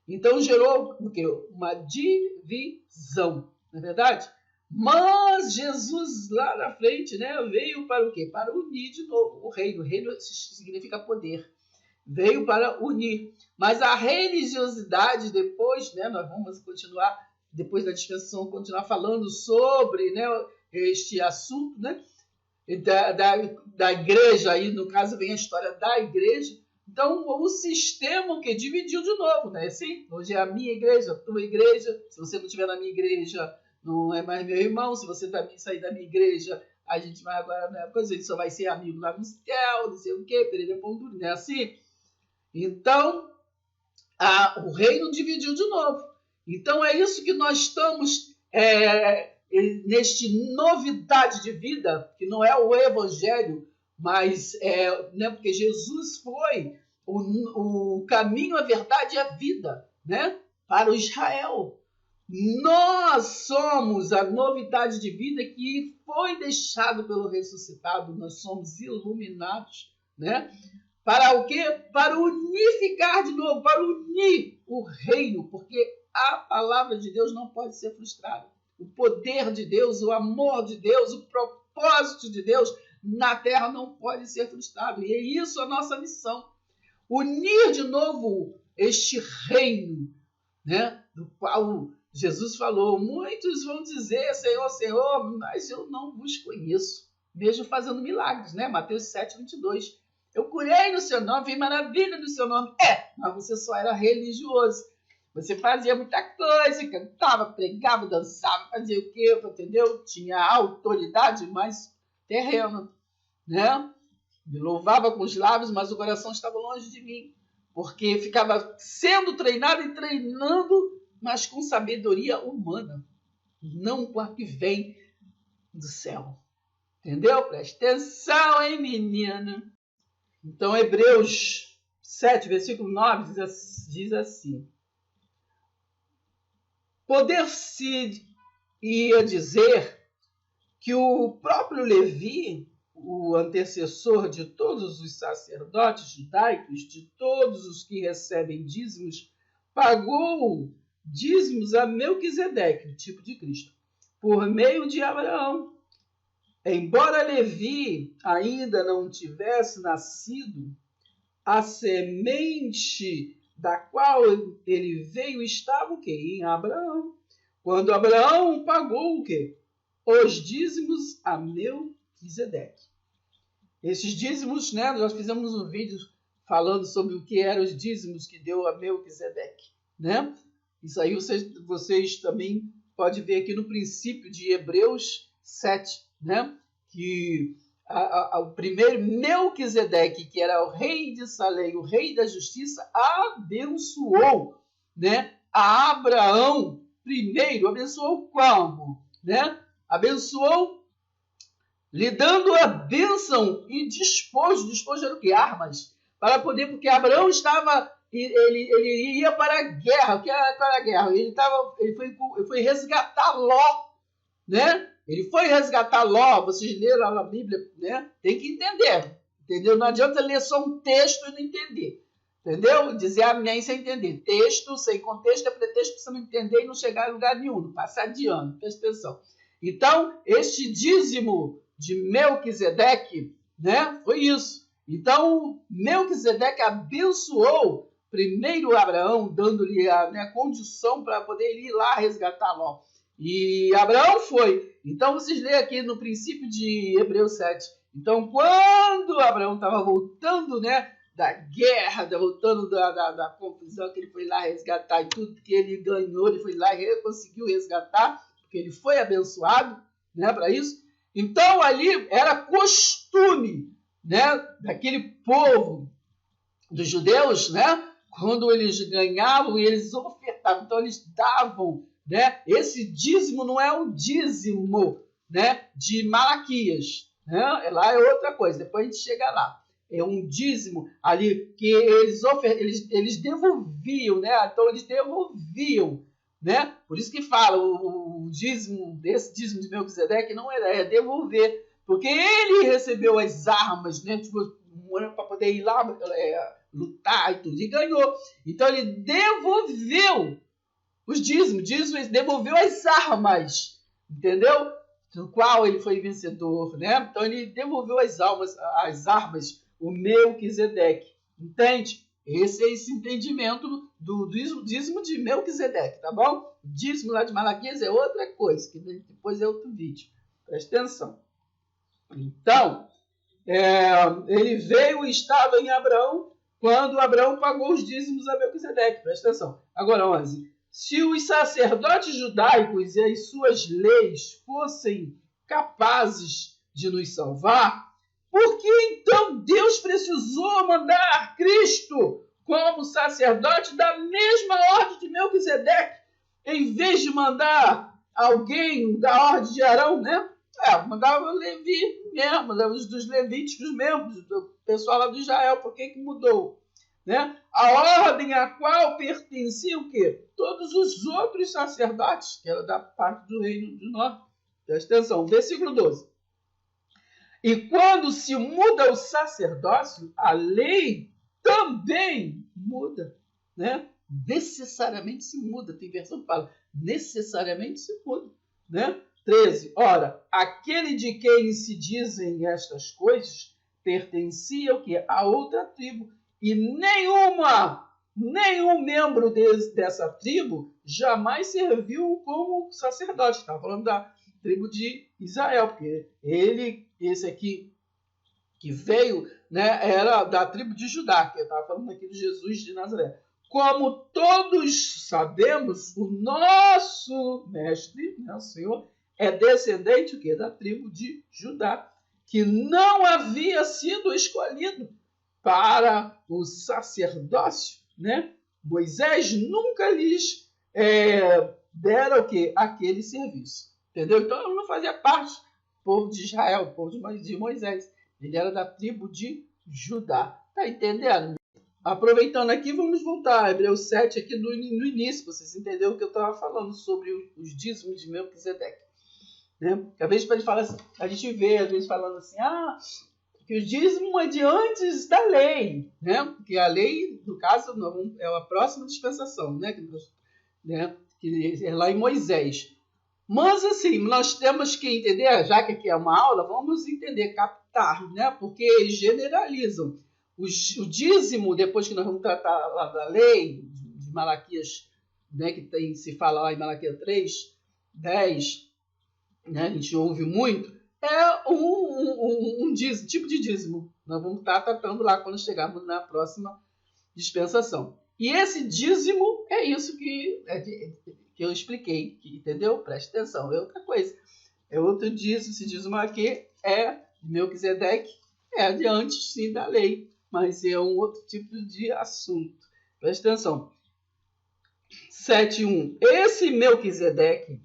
Então gerou o quê? Uma divisão, não é verdade? Mas Jesus lá na frente, né, veio para o quê? Para unir de novo o reino. O reino significa poder. Veio para unir. Mas a religiosidade depois, né, nós vamos continuar, depois da dispensação, continuar falando sobre, né, este assunto, né, da igreja. Aí, no caso, vem a história da igreja. Então, o sistema que dividiu de novo, né? Assim, hoje é a minha igreja, a tua igreja. Se você não estiver na minha igreja, não é mais meu irmão. Se você também sair da minha igreja, a gente vai agora, né? Coisa, a gente só vai ser amigo lá no céu, não sei o quê, Pereira Ponduri, né? Assim. Então, o reino dividiu de novo. Então é isso que nós estamos neste novidade de vida, que não é o evangelho, mas né, porque Jesus foi o caminho, a verdade e a vida, né, para o Israel. Nós somos a novidade de vida que foi deixado pelo ressuscitado. Nós somos iluminados, né? Para o quê? Para unificar de novo, para unir o reino, porque a palavra de Deus não pode ser frustrada. O poder de Deus, o amor de Deus, o propósito de Deus na terra não pode ser frustrado. E é isso a nossa missão. Unir de novo este reino, né? Do qual Jesus falou, muitos vão dizer, Senhor, Senhor, mas eu não vos conheço, mesmo fazendo milagres, né? Mateus 7:22. Eu curei no seu nome, vi maravilha no seu nome. Mas você só era religioso. Você fazia muita coisa, cantava, pregava, dançava, fazia o quê, entendeu? Tinha autoridade, mas terreno, né? Me louvava com os lábios, mas o coração estava longe de mim, porque ficava sendo treinado e treinando, mas com sabedoria humana, não com a que vem do céu. Entendeu? Presta atenção, hein, menina? Então, Hebreus 7, versículo 9, diz assim: poder-se ia dizer que o próprio Levi, o antecessor de todos os sacerdotes judaicos, de todos os que recebem dízimos, pagou dízimos a Melquisedeque, o tipo de Cristo, por meio de Abraão. Embora Levi ainda não tivesse nascido, a semente da qual ele veio estava o quê? Em Abraão. Quando Abraão pagou o quê? Os dízimos a Melquisedeque. Esses dízimos, né, nós fizemos um vídeo falando sobre o que eram os dízimos que deu a Melquisedeque, né? Isso aí vocês também podem ver aqui no princípio de Hebreus 7, né? Que o primeiro Melquisedeque, que era o rei de Salém, o rei da justiça, abençoou, né, a Abraão primeiro. Abençoou como? Né? Abençoou lhe dando a bênção e despojo era o que? Armas, para poder, porque Abraão estava, ele ia para a guerra. O que era para a guerra? Ele foi resgatar Ló, né? Ele foi resgatar Ló. Vocês leram na Bíblia, né? Tem que entender, entendeu? Não adianta ler só um texto e não entender, entendeu? Dizer amém sem entender. Texto sem contexto é pretexto para você não entender e não chegar em lugar nenhum, não passar de ano. Presta atenção. Então, este dízimo de Melquisedeque, né, foi isso. Então, Melquisedeque abençoou primeiro Abraão, dando-lhe a condição para poder ir lá resgatar Ló. E Abraão foi. Então, vocês leem aqui no princípio de Hebreus 7. Então, quando Abraão estava voltando, né, da guerra, voltando da confusão, que ele foi lá resgatar e tudo que ele ganhou, ele foi lá e conseguiu resgatar, porque ele foi abençoado, né, para isso. Então, ali era costume, né, daquele povo dos judeus, né, quando eles ganhavam, eles ofertavam, então eles davam, né, esse dízimo não é um dízimo, né, de Malaquias, né, lá é outra coisa, depois a gente chega lá. É um dízimo ali que eles devolviam, né, então eles devolviam, né? Por isso que fala o dízimo, desse dízimo de Melquisedeque não é devolver, porque ele recebeu as armas, né, para poder ir lá lutar e tudo, e ganhou. Então ele devolveu os dízimos, devolveu as armas, entendeu? Do qual ele foi vencedor, né? Então ele devolveu as armas, o Melquisedeque, entende? Esse é esse entendimento do dízimo de Melquisedeque, tá bom? O dízimo lá de Malaquias é outra coisa, que depois é outro vídeo. Presta atenção. Então, ele veio e estava em Abraão quando Abraão pagou os dízimos a Melquisedeque. Presta atenção. Agora, 11. Se os sacerdotes judaicos e as suas leis fossem capazes de nos salvar, por que então Deus precisou mandar Cristo como sacerdote da mesma ordem de Melquisedeque? em vez de mandar alguém da ordem de Arão, né? Mandava o Levi mesmo, mandava os dos levíticos mesmo, do pessoal lá do Israel. Por que mudou? Né? A ordem a qual pertencia o quê? Todos os outros sacerdotes, que era da parte do reino do norte. Presta atenção, versículo 12. E quando se muda o sacerdócio, a lei também muda, né? Necessariamente se muda. Tem versão que fala, necessariamente se muda, né? 13. Ora, aquele de quem se dizem estas coisas pertencia o quê? A outra tribo. E nenhum membro dessa tribo jamais serviu como sacerdote. Estava falando da tribo de Israel, porque esse aqui que veio, né, era da tribo de Judá, que eu estava falando aqui de Jesus de Nazaré. Como todos sabemos, o nosso mestre, né, o Senhor, é descendente o quê? Da tribo de Judá, que não havia sido escolhido para o sacerdócio, né? Moisés nunca lhes dera o quê? Aquele serviço. Entendeu? Então ele não fazia parte do povo de Israel, do povo de Moisés. Ele era da tribo de Judá. Tá entendendo? Aproveitando aqui, vamos voltar a Hebreus 7 aqui no início, para vocês entenderem o que eu estava falando sobre os dízimos de Melquisedeque. Né? Às vezes a gente vê, às vezes, falando assim, que o dízimo é de antes da lei, né? Porque a lei, no caso, é a próxima dispensação, né? Que é lá em Moisés. Mas, assim, nós temos que entender, já que aqui é uma aula, vamos entender, captar, né? Porque eles generalizam. O dízimo, depois que nós vamos tratar lá da lei de Malaquias, né? Que se fala lá em Malaquias 3, 10, né? A gente ouve muito, é um dízimo, tipo de dízimo. Nós vamos estar tratando lá quando chegarmos na próxima dispensação. E esse dízimo é isso que eu expliquei, entendeu? Preste atenção, é outra coisa. É outro dízimo, esse dízimo aqui é de Melquisedeque, é de antes sim da lei, mas é um outro tipo de assunto. Preste atenção. 7.1. Esse Melquisedeque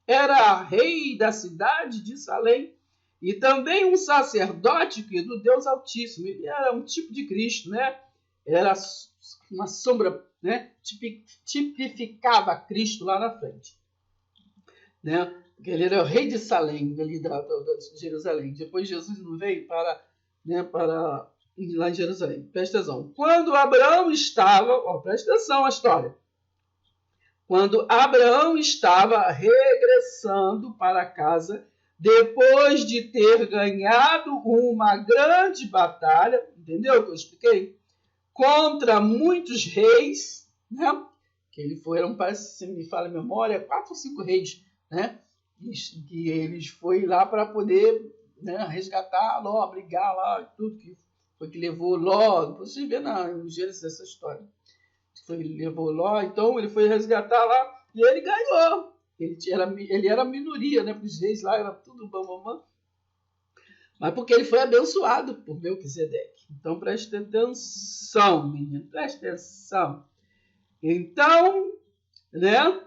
era rei da cidade de Salém e também um sacerdote do Deus Altíssimo. Ele era um tipo de Cristo, né? Era uma sombra, né? Tipificava Cristo lá na frente, né? Porque ele era o rei de Salém, ali de Jerusalém. Depois Jesus não veio para lá em Jerusalém. Presta atenção. Quando Abraão estava... presta atenção a história. Quando Abraão estava regressando para casa, depois de ter ganhado uma grande batalha, entendeu o que eu expliquei? Contra muitos reis, né? Que ele foram, parece, se me fala a memória, 4 ou 5 reis, né? Que eles foram lá para poder, né, resgatar Ló, brigar lá, tudo que foi que levou Ló. Você vê em Gênesis essa história. Ele levou Ló, então ele foi resgatar lá e ele ganhou. Ele era a minoria, né? Porque os reis lá era tudo bam. Mas porque ele foi abençoado por Melquisedeque. Então preste atenção, menino, preste atenção. Então, né?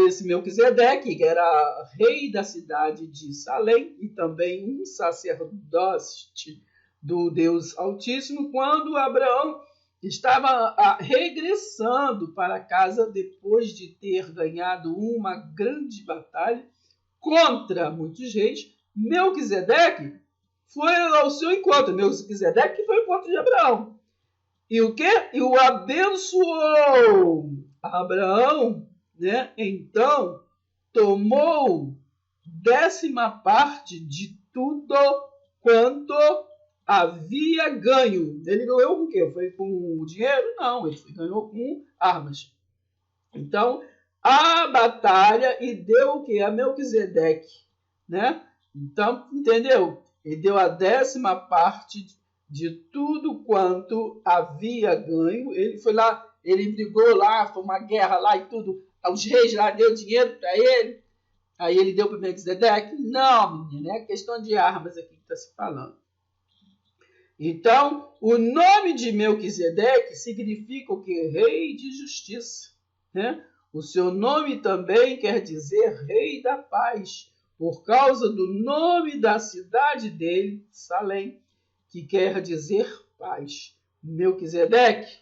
Esse Melquisedeque, que era rei da cidade de Salém e também um sacerdote do Deus Altíssimo, quando Abraão estava regressando para casa depois de ter ganhado uma grande batalha contra muitos reis, Melquisedeque foi ao seu encontro. Melquisedeque foi ao encontro de Abraão. E o quê? E o abençoou. Abraão, né? Então, tomou 10ª parte de tudo quanto havia ganho. Ele ganhou com o quê? Foi com dinheiro? Não, ele ganhou com armas. Então, a batalha e deu o quê? A Melquisedeque, né? Então, entendeu? Ele deu a 10ª parte de tudo quanto havia ganho. Ele foi lá, ele brigou lá, foi uma guerra lá e tudo. Os reis lá deu dinheiro para ele. Aí ele deu para Melquisedeque? Não, menina, é questão de armas aqui que está se falando. Então, o nome de Melquisedeque significa o quê? Rei de justiça, né? O seu nome também quer dizer Rei da Paz, por causa do nome da cidade dele, Salém, que quer dizer paz. Melquisedeque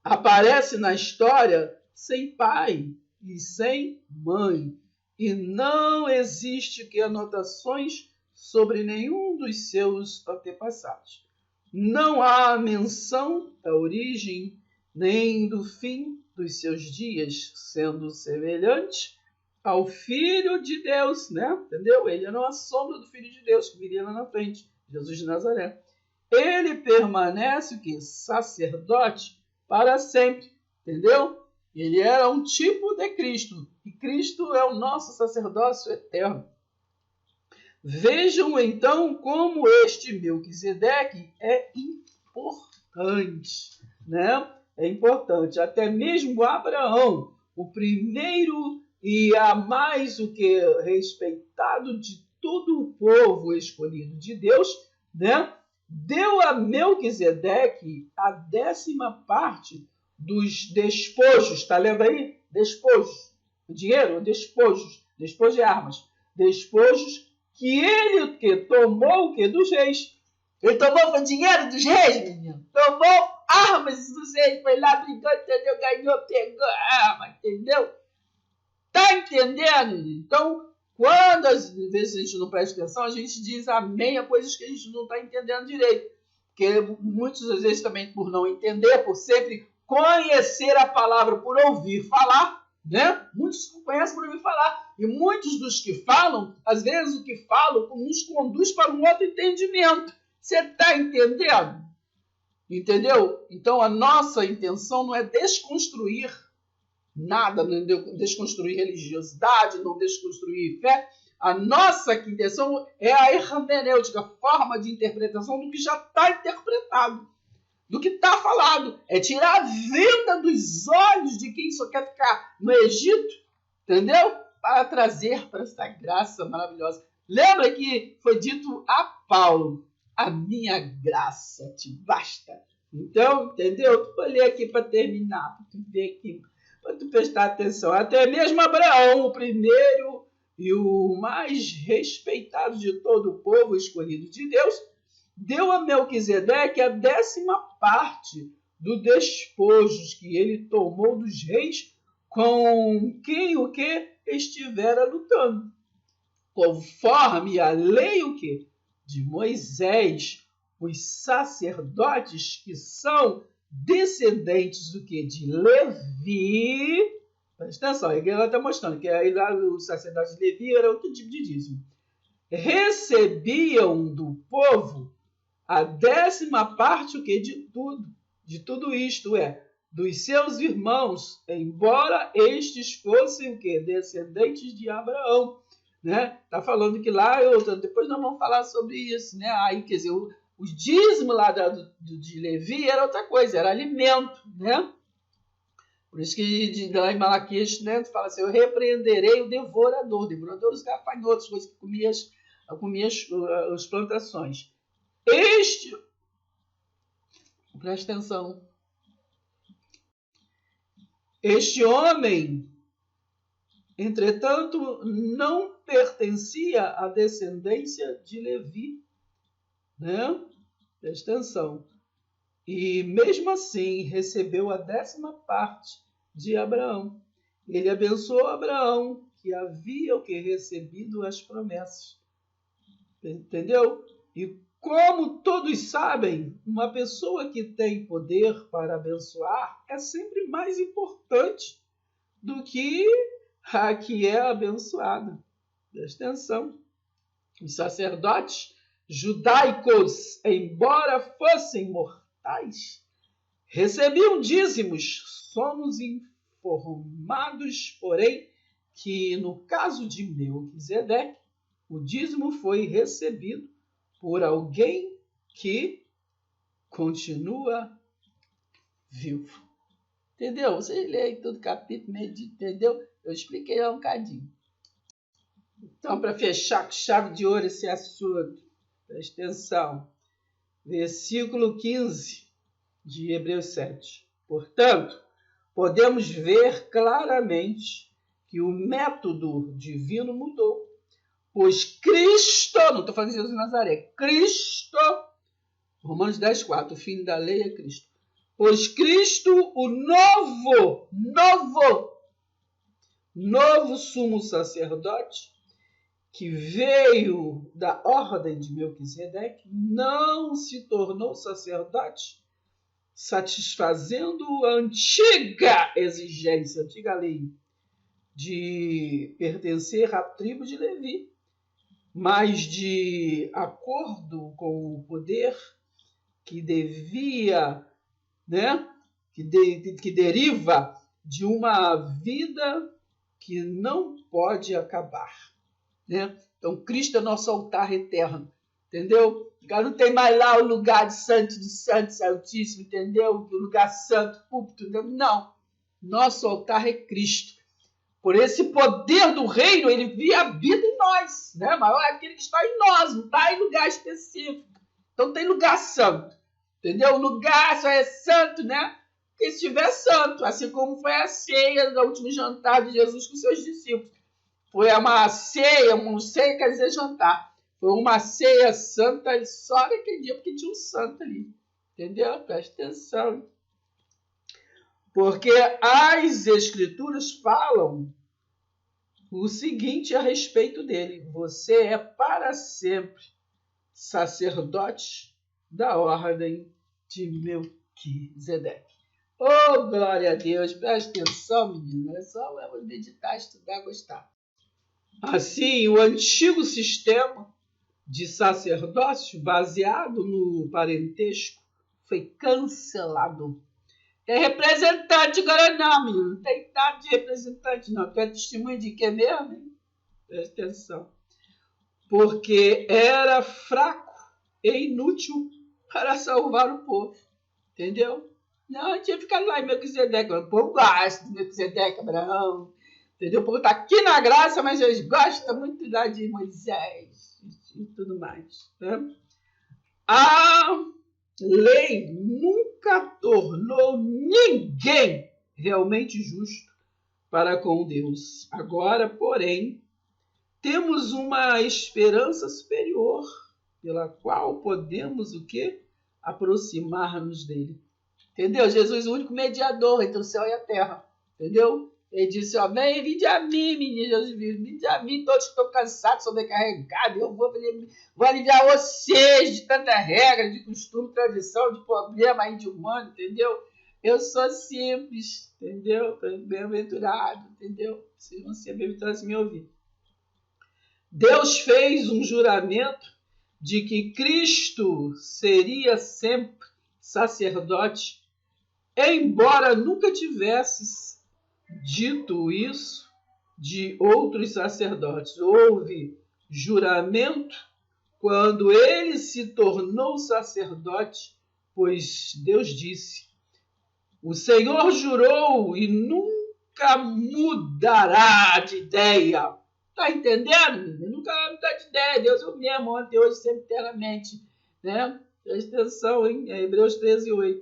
aparece na história sem pai e sem mãe, e não existe anotações sobre nenhum dos seus antepassados. Não há menção da origem nem do fim dos seus dias, sendo semelhante ao Filho de Deus, né? Entendeu? Ele era uma sombra do Filho de Deus que viria lá na frente, Jesus de Nazaré. Ele permanece o quê? Sacerdote para sempre, entendeu? Ele era um tipo de Cristo, e Cristo é o nosso sacerdócio eterno. Vejam então como este Melquisedeque é importante, né? É importante. Até mesmo Abraão, o primeiro e a mais o que respeitado de todo o povo escolhido de Deus, né? Deu a Melquisedeque a 10ª parte dos despojos. Está lendo aí? Despojos. O dinheiro, despojos. Despojos de armas. Despojos que ele que tomou o que? Dos reis. Ele tomou o dinheiro dos reis, menino. Tomou armas dos reis. Foi lá brincando, entendeu? Ganhou, pegou a arma, entendeu? Tá entendendo? Então, quando às vezes a gente não presta atenção, a gente diz amém a coisas que a gente não está entendendo direito. Porque muitas vezes também por não entender, por sempre conhecer a palavra por ouvir falar, né? Muitos conhecem por ouvir falar. E muitos dos que falam, às vezes o que falam nos conduz para um outro entendimento. Você está entendendo? Entendeu? Então a nossa intenção não é desconstruir nada, não desconstruir religiosidade, não desconstruir fé. A nossa intenção é a hermenêutica, a forma de interpretação do que já está interpretado, do que está falado. É tirar a venda dos olhos de quem só quer ficar no Egito, entendeu? Para trazer para essa graça maravilhosa. Lembra que foi dito a Paulo, a minha graça te basta. Então, entendeu? Vou ler aqui para terminar, para tu ver aqui, para tu prestar atenção. Até mesmo Abraão, o primeiro e o mais respeitado de todo o povo escolhido de Deus, deu a Melquisedeque a 10ª parte dos despojos que ele tomou dos reis com quem o que estivera lutando. Conforme a lei o que? De Moisés, os sacerdotes que são descendentes do que? De Levi. Presta atenção, ela está mostrando que aí lá os sacerdotes de Levi era outro tipo de dízimo. Recebiam do povo a 10ª parte o que? De tudo isto, dos seus irmãos, embora estes fossem o que? Descendentes de Abraão. Né? Tá falando que lá, depois nós vamos falar sobre isso, né? Aí, quer dizer, o dízimo lá de Levi era outra coisa, era alimento, né? Por isso que lá em Malaquias, né, fala assim, eu repreenderei o devorador. Devorador, os gafanhotos, coisas que comia as plantações. Presta atenção. Este homem, entretanto, não pertencia à descendência de Levi, né? Presta atenção. E mesmo assim recebeu a 10ª parte de Abraão. Ele abençoou Abraão, que havia recebido as promessas. Entendeu? E como todos sabem, uma pessoa que tem poder para abençoar é sempre mais importante do que a que é abençoada. Presta atenção. Os sacerdotes judaicos, embora fossem mortais, recebiam dízimos. Somos informados, porém, que no caso de Melquisedeque, o dízimo foi recebido por alguém que continua vivo. Entendeu? Você lê aí todo o capítulo, medita, entendeu? Eu expliquei lá um bocadinho. Então, para fechar com chave de ouro esse assunto, presta atenção. Versículo 15 de Hebreus 7. Portanto, podemos ver claramente que o método divino mudou. Pois Cristo, não estou falando de Jesus de Nazaré, Cristo, Romanos 10:4, o fim da lei é Cristo. Pois Cristo, o novo sumo sacerdote, que veio da ordem de Melquisedeque, não se tornou sacerdote, satisfazendo a antiga exigência, a antiga lei, de pertencer à tribo de Levi, mas de acordo com o poder que devia, né, que deriva de uma vida que não pode acabar, né? Então, Cristo é nosso altar eterno, entendeu? Não tem mais lá o lugar de santo dos santos, altíssimo, entendeu? O lugar santo, púlpito, entendeu? Não. Nosso altar é Cristo. Por esse poder do reino, ele habita em nós, né? Mas é aquele que está em nós, não está em lugar específico. Então tem lugar santo, entendeu? O lugar só é santo, né? Porque se estiver santo, assim como foi a ceia do último jantar de Jesus com seus discípulos. Foi uma ceia quer dizer jantar. Foi uma ceia santa só naquele dia, porque tinha um santo ali, entendeu? Presta atenção. Porque as Escrituras falam o seguinte a respeito dele: você é para sempre sacerdote da ordem de Melquisedeque. Oh, glória a Deus! Presta atenção, menino. É só meditar, estudar, gostar. Assim, o antigo sistema de sacerdócio baseado no parentesco foi cancelado. Tem representante agora não, menino. Não tem nada de representante, não. Tu é testemunho de quê mesmo? Hein? Presta atenção. Porque era fraco e inútil para salvar o povo. Entendeu? Não, tinha ficado lá em Melquisedeque. O povo gosta de Melquisedeque, Abraão. Entendeu? O povo está aqui na graça, mas eles gostam muito lá de Moisés e tudo mais. Né? A lei nunca tornou ninguém realmente justo para com Deus. Agora, porém, temos uma esperança superior pela qual podemos o quê? Aproximar-nos dele. Entendeu? Jesus é o único mediador entre o céu e a terra. Entendeu? Ele disse, ó, vinde a mim, menino Jesus, vinde a mim, todos que estão cansados, sobrecarregados, eu vou aliviar vocês de tanta regra, de costume, tradição, de problema aí de humano, entendeu? Eu sou simples, entendeu? Bem-aventurado, entendeu? Vocês vão ser bem-aventurados se me ouvir. Deus fez um juramento de que Cristo seria sempre sacerdote, embora nunca tivesse dito isso de outros sacerdotes. Houve juramento quando ele se tornou sacerdote, pois Deus disse: o Senhor jurou e nunca mudará de ideia. Tá entendendo, menino? Nunca vai mudar de ideia. Deus é o mesmo, ontem, hoje, sempre, eternamente. Né? Presta atenção, hein? É Hebreus 13:8.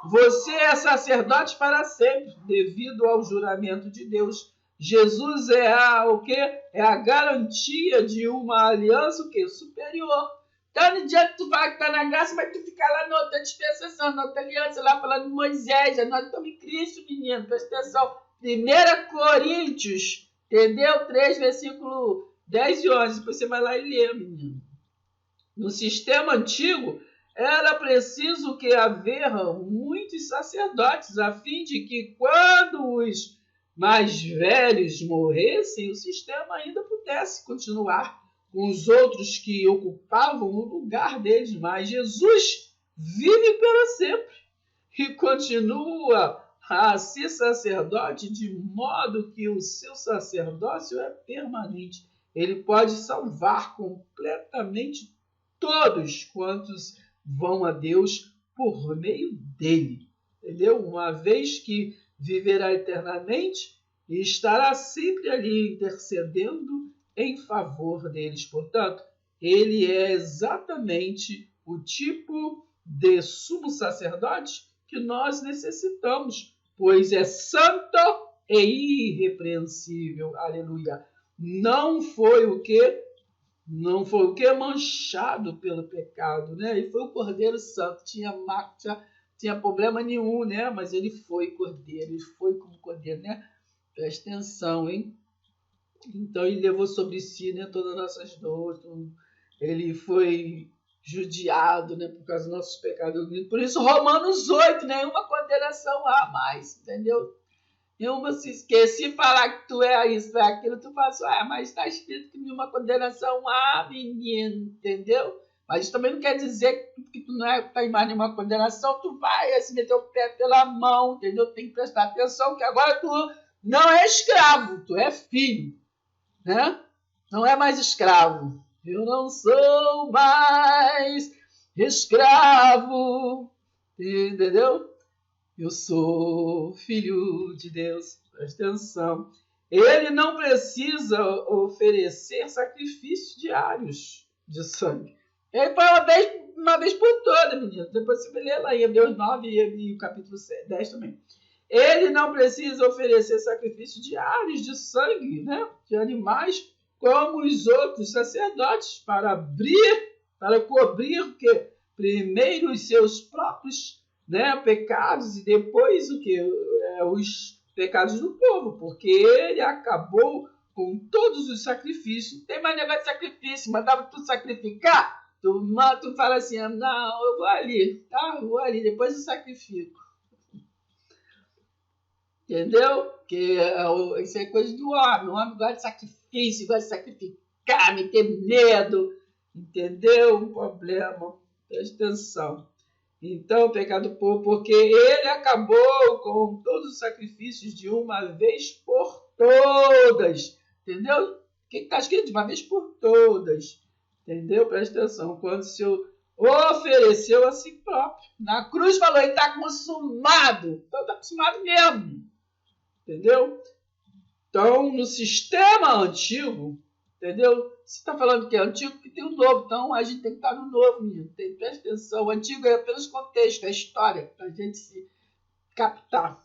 Você é sacerdote para sempre, devido ao juramento de Deus. Jesus é o quê? É a garantia de uma aliança o quê? Superior. Então, no dia que tu vai estar na graça, mas tu ficar lá na outra dispensação, na outra aliança, lá falando de Moisés. Nós estamos em Cristo, menino. Presta atenção. 1 Coríntios, entendeu? 3, versículo 10 e 11. Depois você vai lá e lê, menino. No sistema antigo, era preciso que haver muitos sacerdotes, a fim de que, quando os mais velhos morressem, o sistema ainda pudesse continuar com os outros que ocupavam o lugar deles. Mas Jesus vive para sempre e continua a ser sacerdote, de modo que o seu sacerdócio é permanente. Ele pode salvar completamente todos quantos vão a Deus por meio dele, entendeu? Uma vez que viverá eternamente e estará sempre ali intercedendo em favor deles. Portanto, ele é exatamente o tipo de sumo sacerdote que nós necessitamos pois é santo e irrepreensível. Aleluia. Não foi o quê? Não foi o quê? Manchado pelo pecado, né? Ele foi o Cordeiro Santo, tinha problema nenhum, né? Mas ele foi Cordeiro, ele foi como Cordeiro, né? Presta atenção, hein? Então ele levou sobre si, né, todas as nossas dores, ele foi judiado, né, por causa dos nossos pecados. Por isso Romanos 8, nenhuma condenação há mais, entendeu? Nenhuma se esquece, falar que tu é isso, tu é aquilo, tu fala, mas está escrito que nenhuma condenação há, menino, entendeu? Mas isso também não quer dizer que tu não está em mais nenhuma condenação, tu vai se meter o pé pela mão, entendeu? Tem que prestar atenção que agora tu não é escravo, tu é filho, né? Não é mais escravo. Eu não sou mais escravo, entendeu? Eu sou filho de Deus. Presta atenção. Ele não precisa oferecer sacrifícios diários de sangue. Ele foi uma vez por toda, menino. Depois você lê lá em Hebreus 9 e o capítulo 10 também. Ele não precisa oferecer sacrifícios diários de sangue, né, de animais, como os outros sacerdotes, para cobrir o quê? Primeiro os seus próprios, né, pecados e depois o que? Os pecados do povo, porque ele acabou com todos os sacrifícios. Não tem mais negócio de sacrifício, mandava tu sacrificar, tu fala assim, não, eu vou ali, tá? Eu vou ali, depois eu sacrifico. Entendeu? Porque isso é coisa do homem. O homem gosta de sacrifício, gosta de sacrificar, meter medo. Entendeu? Um problema. Presta atenção. Então, o pecado do povo, porque ele acabou com todos os sacrifícios de uma vez por todas. Entendeu? O que está escrito? De uma vez por todas. Entendeu? Presta atenção. Quando o Senhor ofereceu a si próprio. Na cruz falou, ele está consumado. Então, está consumado mesmo. Entendeu? Então, no sistema antigo, entendeu? Você está falando que é antigo, que tem o novo. Então, a gente tem que estar no novo, menino. Presta atenção. O antigo é apenas contexto, é história, para a gente se captar.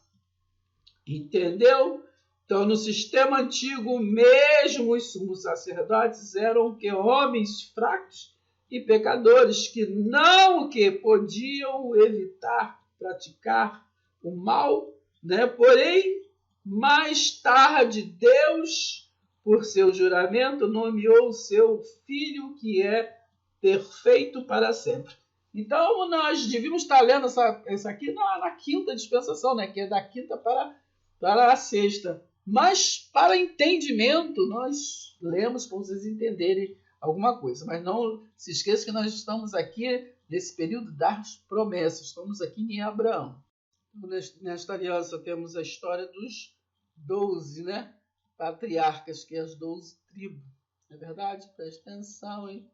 Entendeu? Então, no sistema antigo, mesmo os sumos sacerdotes eram que homens fracos e pecadores que não que podiam evitar praticar o mal, né? Porém, mais tarde, Deus, por seu juramento, nomeou o seu Filho, que é perfeito para sempre. Então, nós devíamos estar lendo essa aqui na quinta dispensação, né? Que é da quinta para a sexta. Mas, para entendimento, nós lemos para vocês entenderem alguma coisa. Mas não se esqueça que nós estamos aqui nesse período das promessas. Estamos aqui em Abraão. Nesta aliança temos a história dos 12, né, patriarcas, que é as 12 tribos. É verdade? Presta atenção, hein?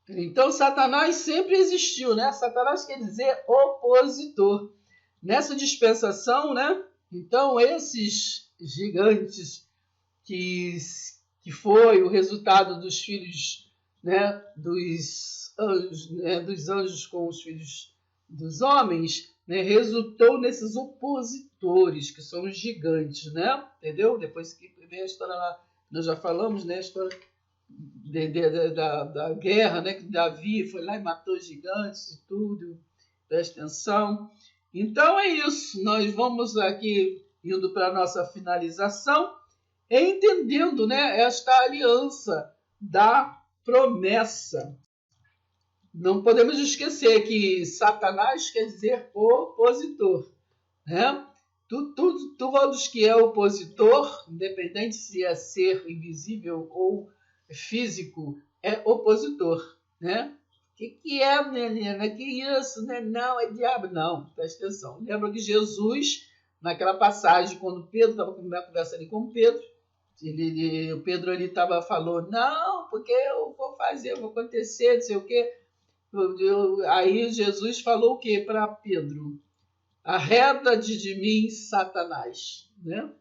Então, Satanás sempre existiu, né? Satanás quer dizer opositor. Nessa dispensação, né? Então, esses gigantes que foi o resultado dos filhos, né, dos anjos com os filhos dos homens, né, resultou nesses opositores, que são os gigantes, né? Entendeu? Depois que vem a história lá, nós já falamos, né? A história da guerra, né? Que Davi foi lá e matou os gigantes e tudo. Presta atenção. Então é isso. Nós vamos aqui indo para a nossa finalização, entendendo, né, esta aliança da promessa. Não podemos esquecer que Satanás quer dizer opositor, né? Todos que é opositor, independente se é ser invisível ou físico, é opositor, né? O que é, menina? Que isso? Né? Não, é diabo. Não, presta atenção. Lembra que Jesus, naquela passagem, quando Pedro estava conversando ali com Pedro, o Pedro ali falou, não, porque eu vou fazer, vou acontecer, não sei o quê. Aí Jesus falou o que para Pedro? Arreda-te de mim, Satanás, né?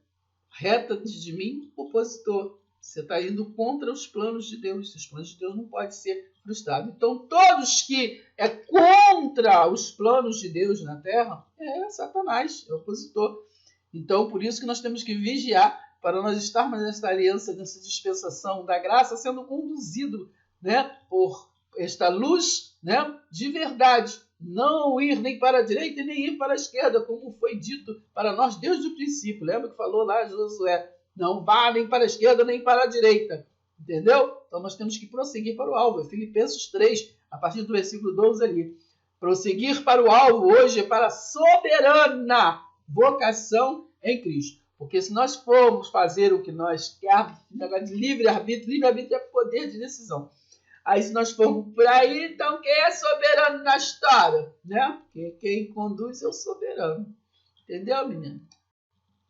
Arreda-te de mim, opositor. Você está indo contra os planos de Deus. Os planos de Deus não podem ser frustrados. Então, todos que é contra os planos de Deus na terra é Satanás, é o opositor. Então, por isso que nós temos que vigiar para nós estarmos nesta aliança, nessa dispensação da graça, sendo conduzido, né, por esta luz, né, de verdade. Não ir nem para a direita e nem ir para a esquerda, como foi dito para nós desde o princípio. Lembra que falou lá Josué? Não vá nem para a esquerda nem para a direita. Entendeu? Então nós temos que prosseguir para o alvo. Filipenses 3, a partir do versículo 12 ali. Prosseguir para o alvo hoje é para a soberana vocação em Cristo. Porque se nós formos fazer o que nós queremos, negócio de livre-arbítrio é poder de decisão. Aí se nós formos por aí, então quem é soberano na história? Né? Quem conduz é o soberano. Entendeu, menino?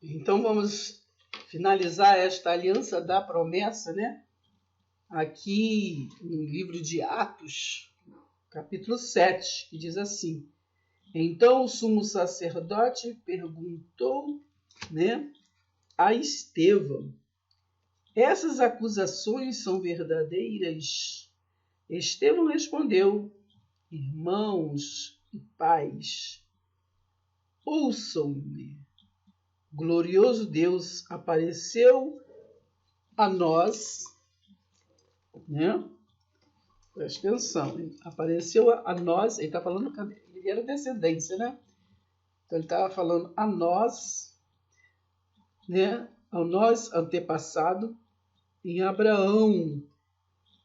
Então vamos finalizar esta aliança da promessa, né? Aqui no livro de Atos, capítulo 7, que diz assim: então o sumo sacerdote perguntou, né, a Estevão: essas acusações são verdadeiras? Estevão respondeu: irmãos e pais, ouçam-me. Glorioso Deus apareceu a nós, né? Presta atenção, apareceu a nós, ele está falando, ele era descendência, né? Então ele estava falando a nós, né? Ao nós antepassado em Abraão,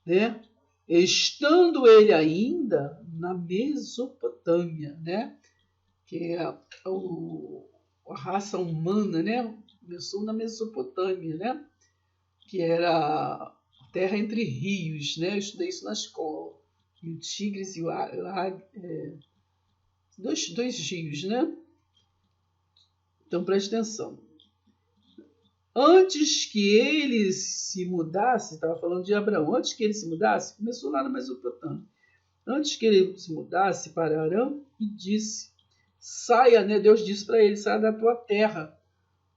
né? Estando ele ainda na Mesopotâmia, né? Que é a raça humana, né? Começou na Mesopotâmia, né? Que era terra entre rios, né? Eu estudei isso na escola. E o Tigres e o dois rios, né? Então preste atenção. Antes que ele se mudasse, estava falando de Abraão, antes que ele se mudasse, começou lá na Mesopotâmia. Antes que ele se mudasse para Arã, e disse: saia, né? Deus disse para ele: saia da tua terra,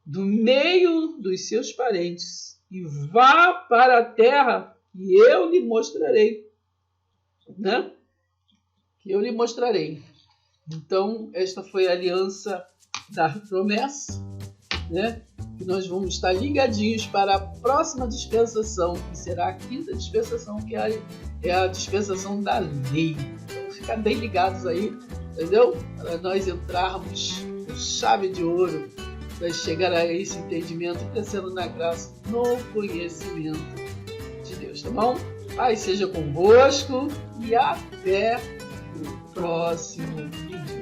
do meio dos seus parentes, e vá para a terra que eu lhe mostrarei, né? Que eu lhe mostrarei. Então, esta foi a aliança da promessa, né? Que nós vamos estar ligadinhos para a próxima dispensação, que será a quinta dispensação, que é a dispensação da lei. Então, ficar bem ligados aí, entendeu? Para nós entrarmos com chave de ouro, para chegar a esse entendimento, crescendo na graça, no conhecimento de Deus, tá bom? Paz seja convosco e até o próximo vídeo.